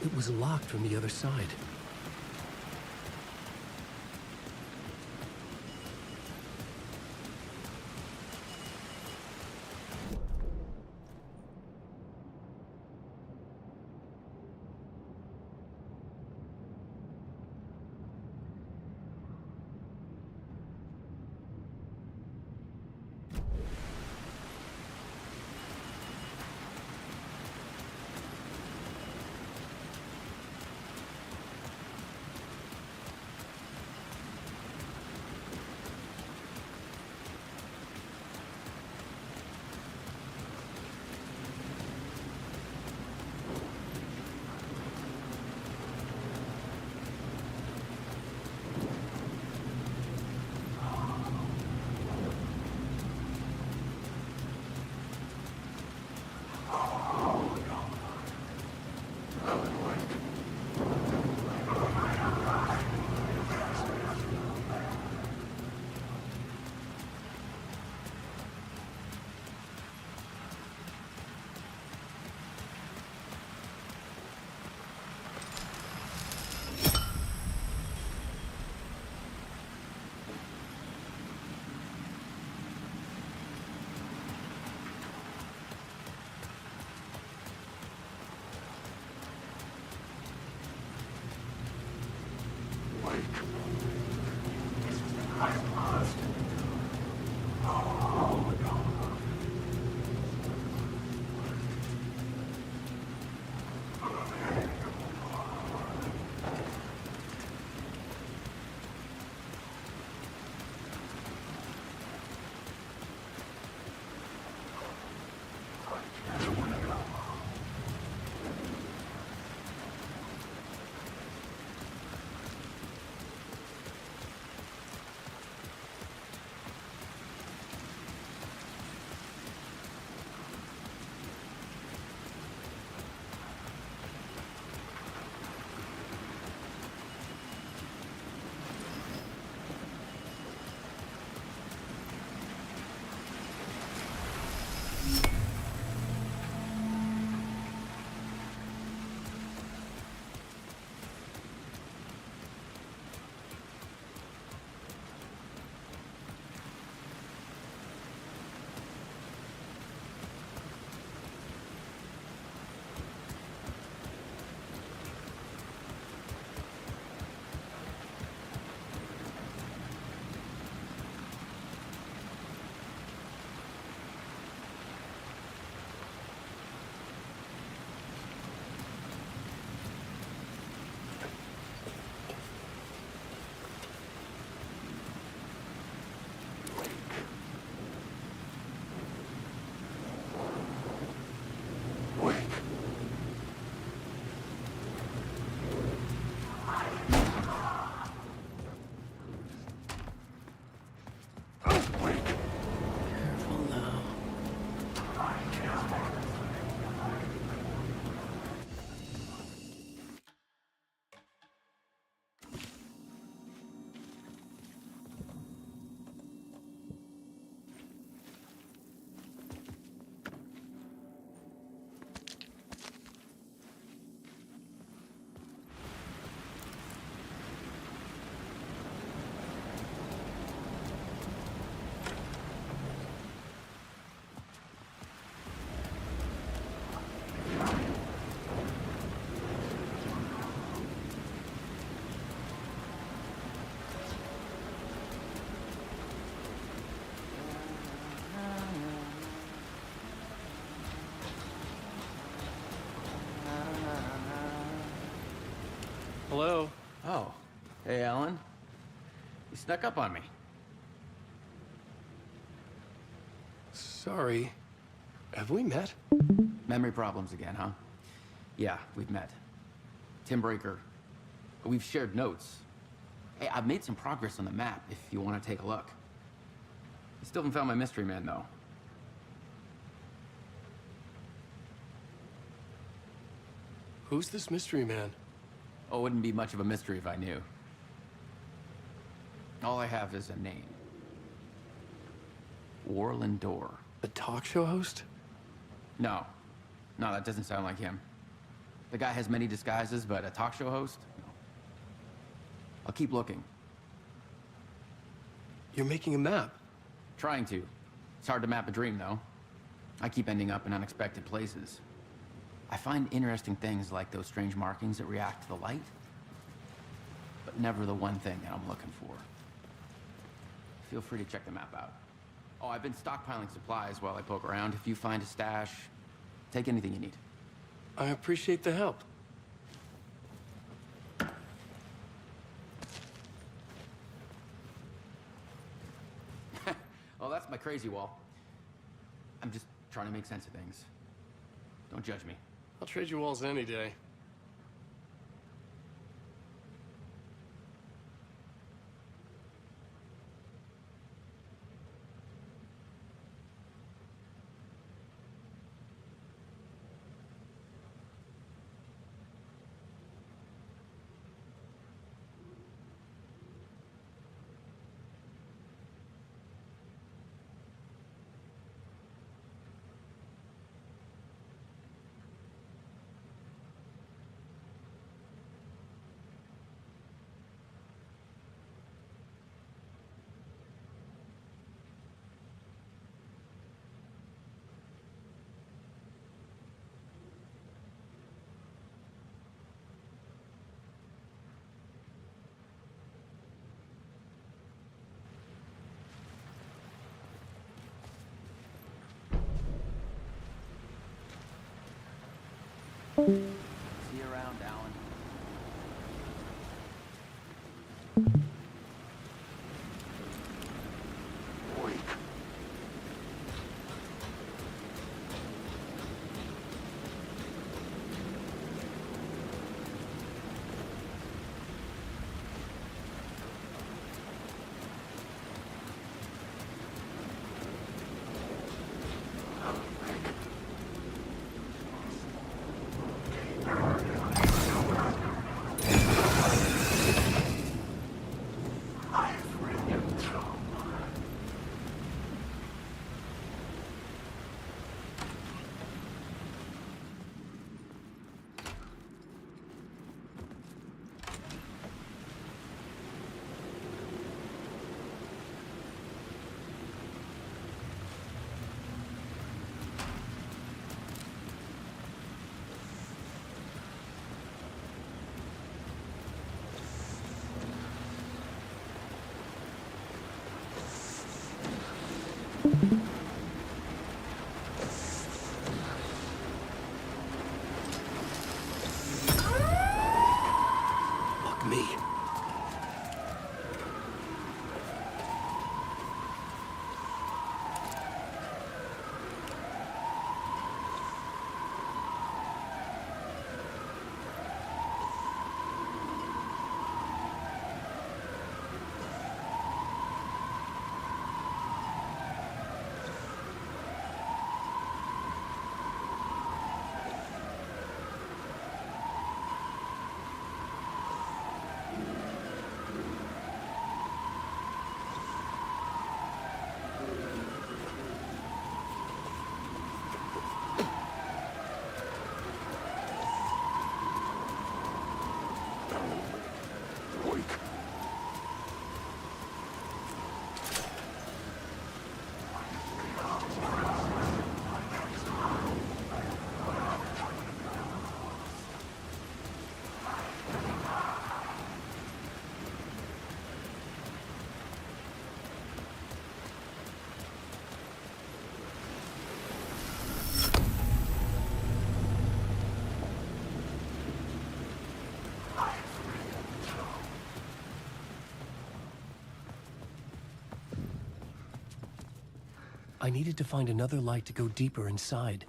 It was locked from the other side. Hello. Oh. Hey, Alan. You snuck up on me. Sorry. Have we met? Memory problems again, huh? Yeah, we've met. Tim Breaker. We've shared notes. Hey, I've made some progress on the map if you want to take a look. I still haven't found my mystery man, though. Who's this mystery man? Oh, it wouldn't be much of a mystery if I knew. All I have is a name. Warland Door. A talk show host? No. No, that doesn't sound like him. The guy has many disguises, but a talk show host? No. I'll keep looking. You're making a map? Trying to. It's hard to map a dream, though. I keep ending up in unexpected places. I find interesting things like those strange markings that react to the light, but never the one thing that I'm looking for. Feel free to check the map out. Oh, I've been stockpiling supplies while I poke around. If you find a stash, take anything you need. I appreciate the help. Oh, that's my crazy wall. I'm just trying to make sense of things. Don't judge me. I'll trade you walls any day. See you around, Alan. Fuck me. I needed to find another light to go deeper inside.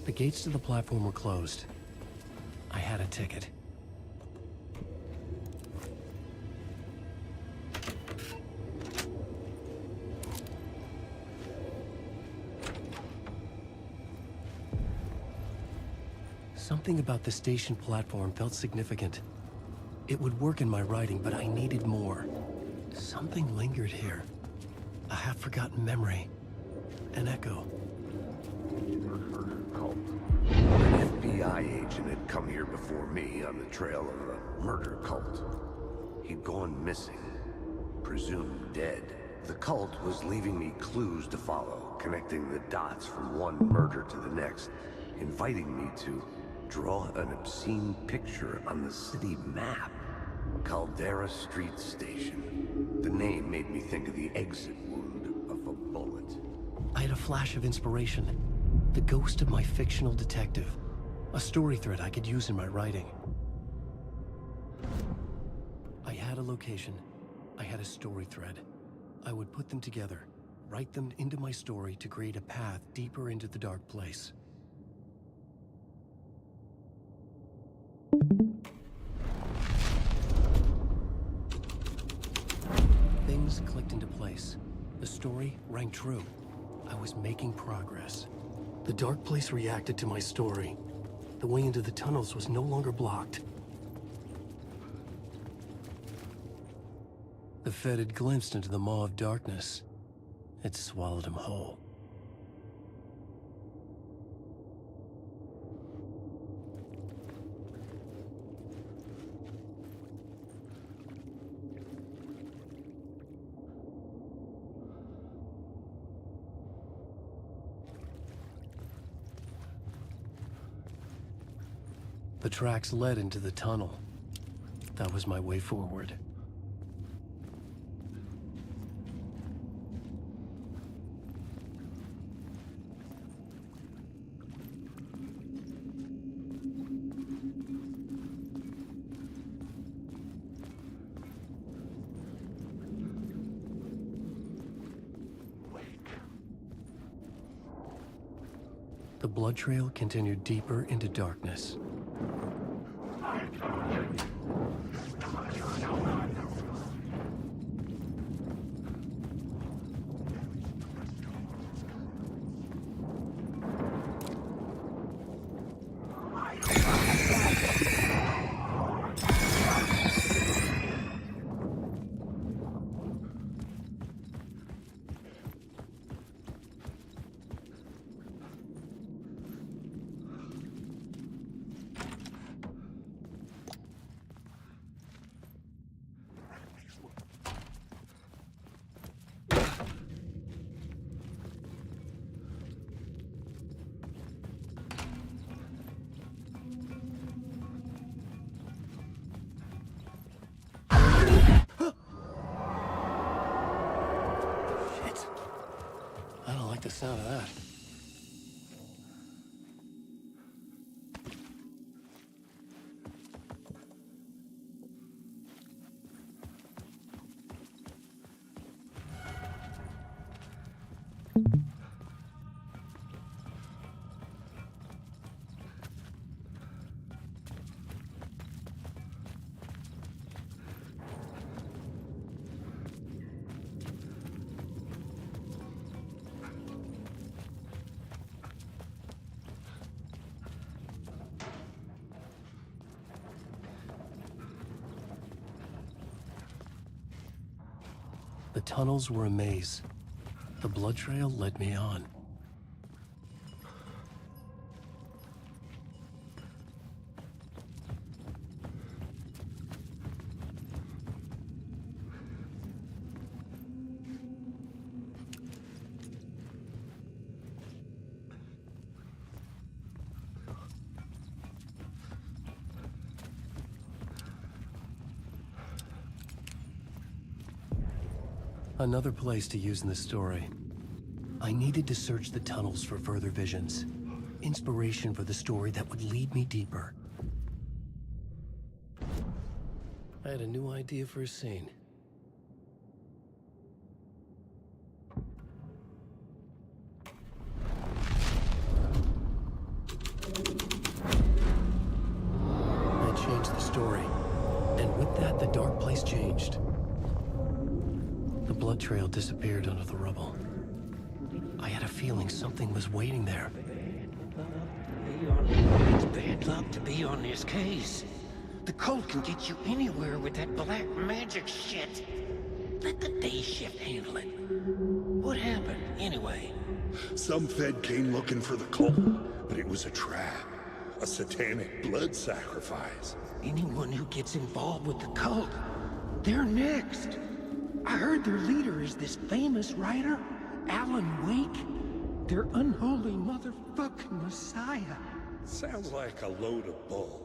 The gates to the platform were closed. I had a ticket. Something about the station platform felt significant. It would work in my writing, but I needed more. Something lingered here. A half-forgotten memory. An echo. An FBI agent had come here before me on the trail of a murder cult. He'd gone missing, presumed dead. The cult was leaving me clues to follow, connecting the dots from one murder to the next, inviting me to draw an obscene picture on the city map. Caldera Street Station. The name made me think of the exit wound of a bullet. I had a flash of inspiration. The ghost of my fictional detective. A story thread I could use in my writing. I had a location. I had a story thread. I would put them together, write them into my story to create a path deeper into the dark place. Things clicked into place. The story rang true. I was making progress. The dark place reacted to my story. The way into the tunnels was no longer blocked. The Fed had glimpsed into the maw of darkness. It swallowed him whole. The tracks led into the tunnel. That was my way forward. The blood trail continued deeper into darkness. The tunnels were a maze. The blood trail led me on. Another place to use in the story. I needed to search the tunnels for further visions. Inspiration for the story that would lead me deeper. I had a new idea for a scene. I changed the story. And with that, the dark place changed. The blood trail disappeared under the rubble. I had a feeling something was waiting there. It's bad luck to be on this case. The cult can get you anywhere with that black magic shit. Let the day shift handle it. What happened, anyway? Some Fed came looking for the cult, but it was a trap. A satanic blood sacrifice. Anyone who gets involved with the cult, they're next. I heard their leader is this famous writer, Alan Wake. Their unholy motherfucking messiah. Sounds like a load of bull.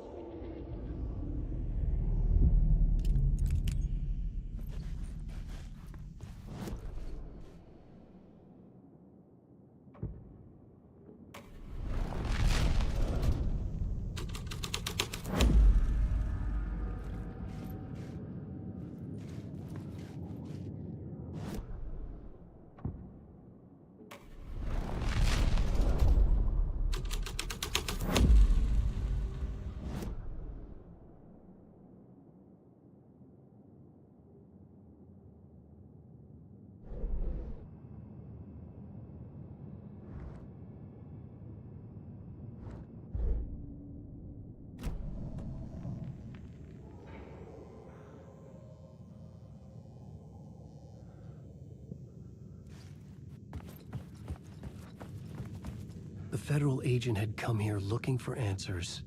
The federal agent had come here looking for answers.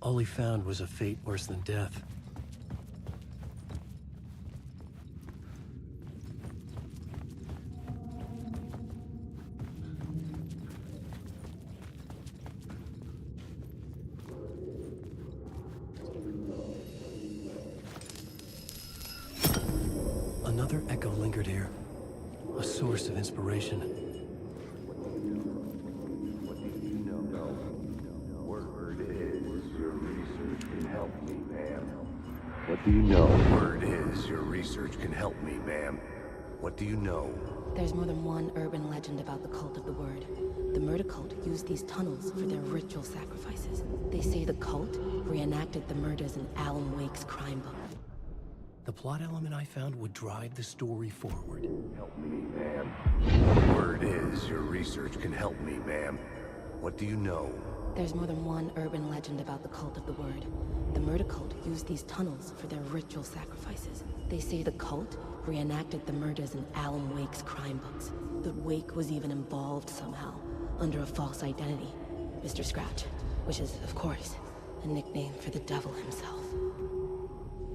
All he found was a fate worse than death. Another echo lingered here, a source of inspiration. What do you know? Word is, your research can help me, ma'am. What do you know? There's more than one urban legend about the Cult of the Word. The murder cult used these tunnels for their ritual sacrifices. They say the cult reenacted the murders in Alan Wake's crime book. The plot element I found would drive the story forward. Help me, ma'am. Word is, your research can help me, ma'am. What do you know? There's more than one urban legend about the Cult of the Word. The murder cult used these tunnels for their ritual sacrifices. They say the cult reenacted the murders in Alan Wake's crime books. That Wake was even involved somehow, under a false identity. Mr. Scratch, which is, of course, a nickname for the devil himself.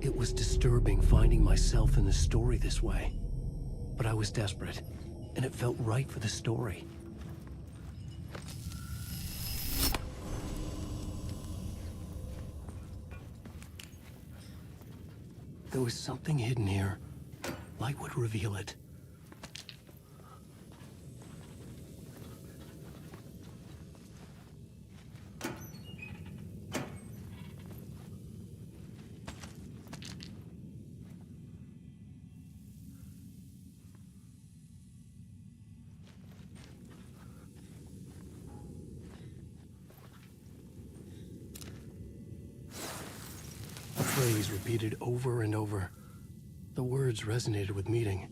It was disturbing finding myself in the story this way. But I was desperate, and it felt right for the story. There was something hidden here. Light would reveal it. A phrase repeated over and over. The words resonated with meaning.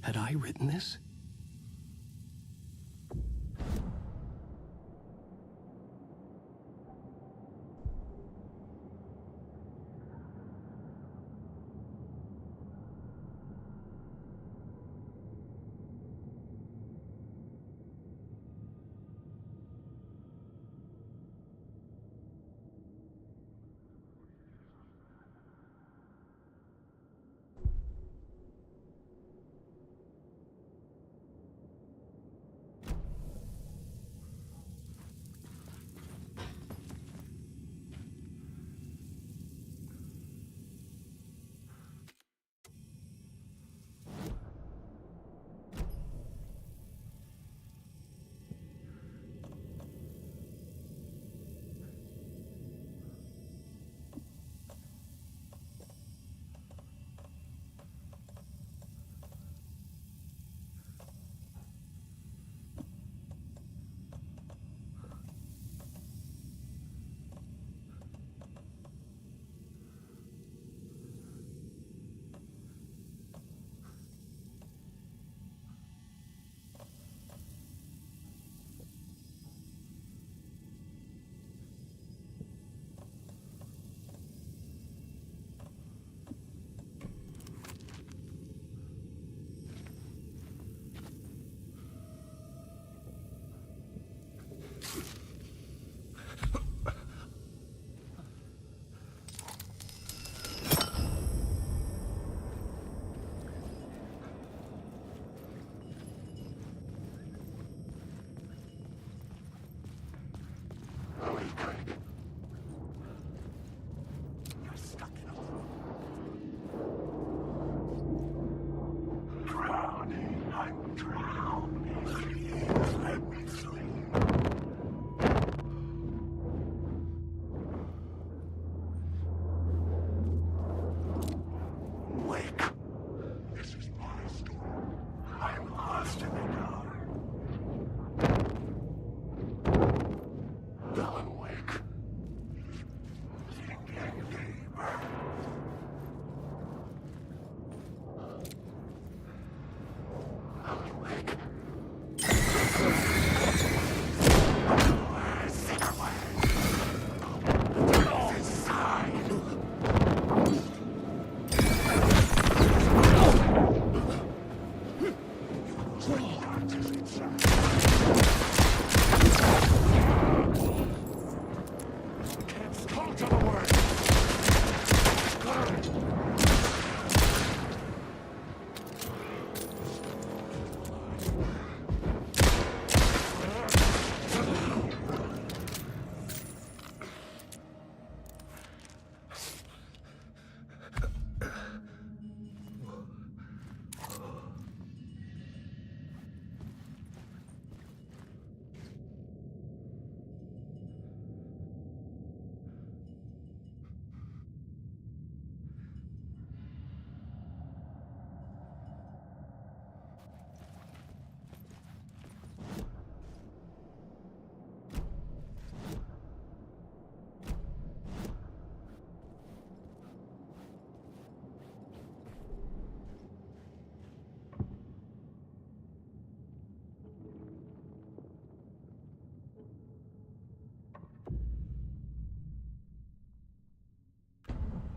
Had I written this?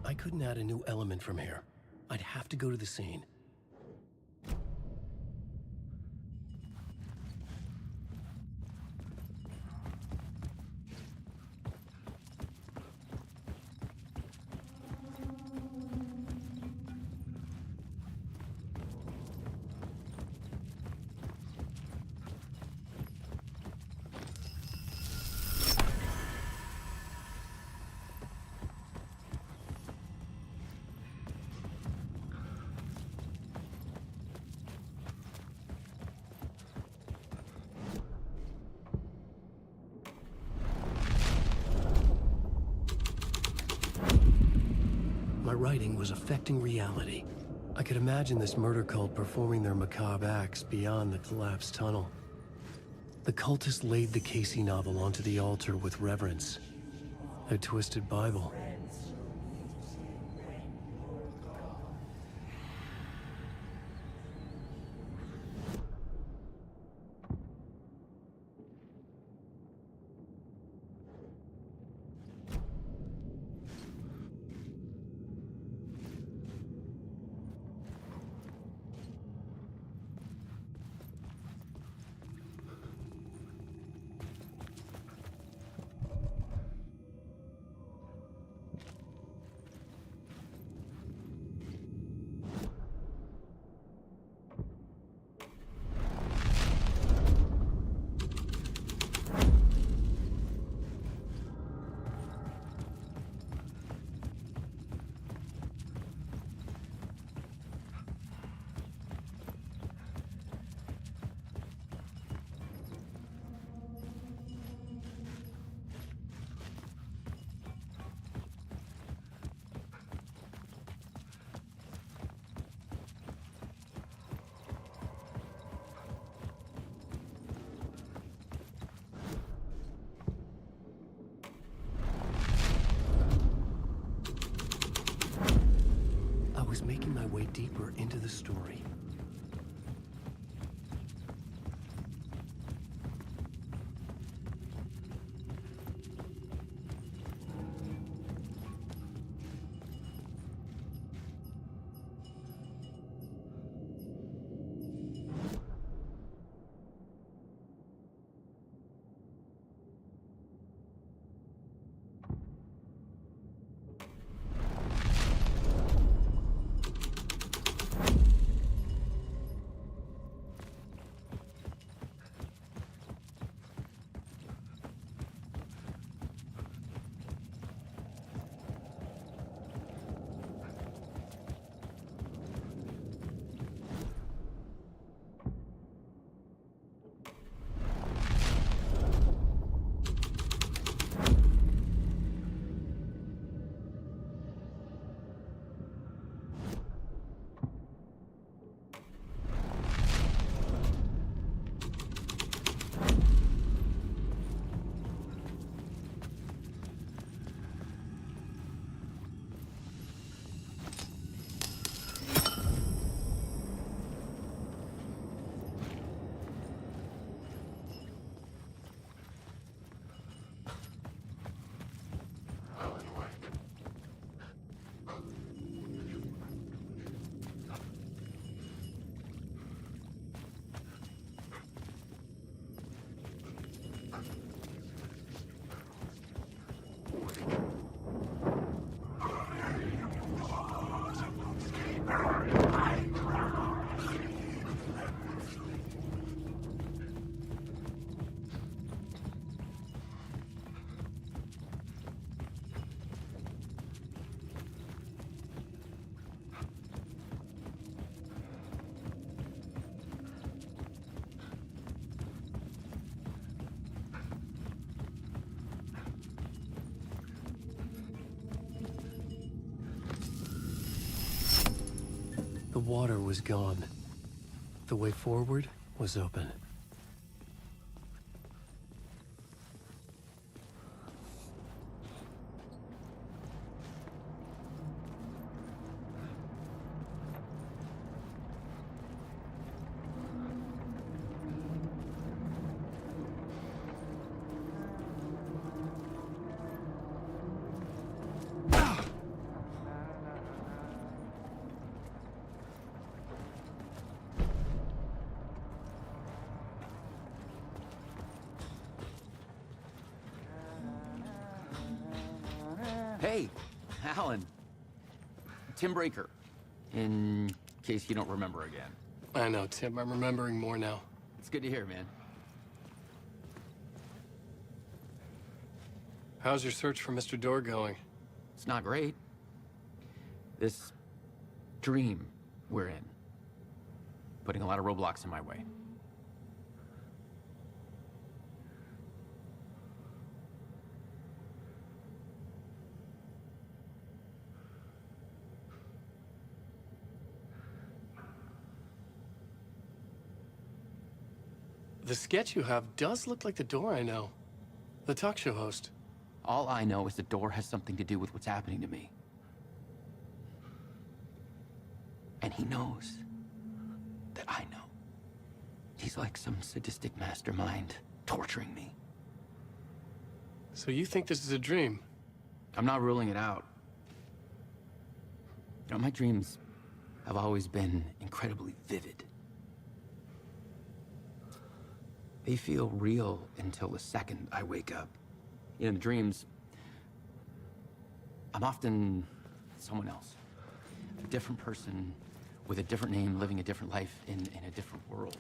I couldn't add a new element from here. I'd have to go to the scene. My writing was affecting reality. I could imagine this murder cult performing their macabre acts beyond the collapsed tunnel. The cultists laid the Casey novel onto the altar with reverence. A twisted Bible. I was making my way deeper into the story. The water was gone. The way forward was open. Hey, Alan. Tim Breaker, in case you don't remember again. I know, Tim. I'm remembering more now. It's good to hear, man. How's your search for Mr. Door going? It's not great. This dream we're in, putting a lot of roadblocks in my way. The sketch you have does look like the Door I know. The talk show host. All I know is the Door has something to do with what's happening to me. And he knows that I know. He's like some sadistic mastermind torturing me. So you think this is a dream? I'm not ruling it out. You know, my dreams have always been incredibly vivid. They feel real until the second I wake up. In the dreams, I'm often someone else. A different person with a different name, living a different life in a different world.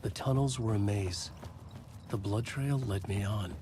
The tunnels were a maze. The blood trail led me on.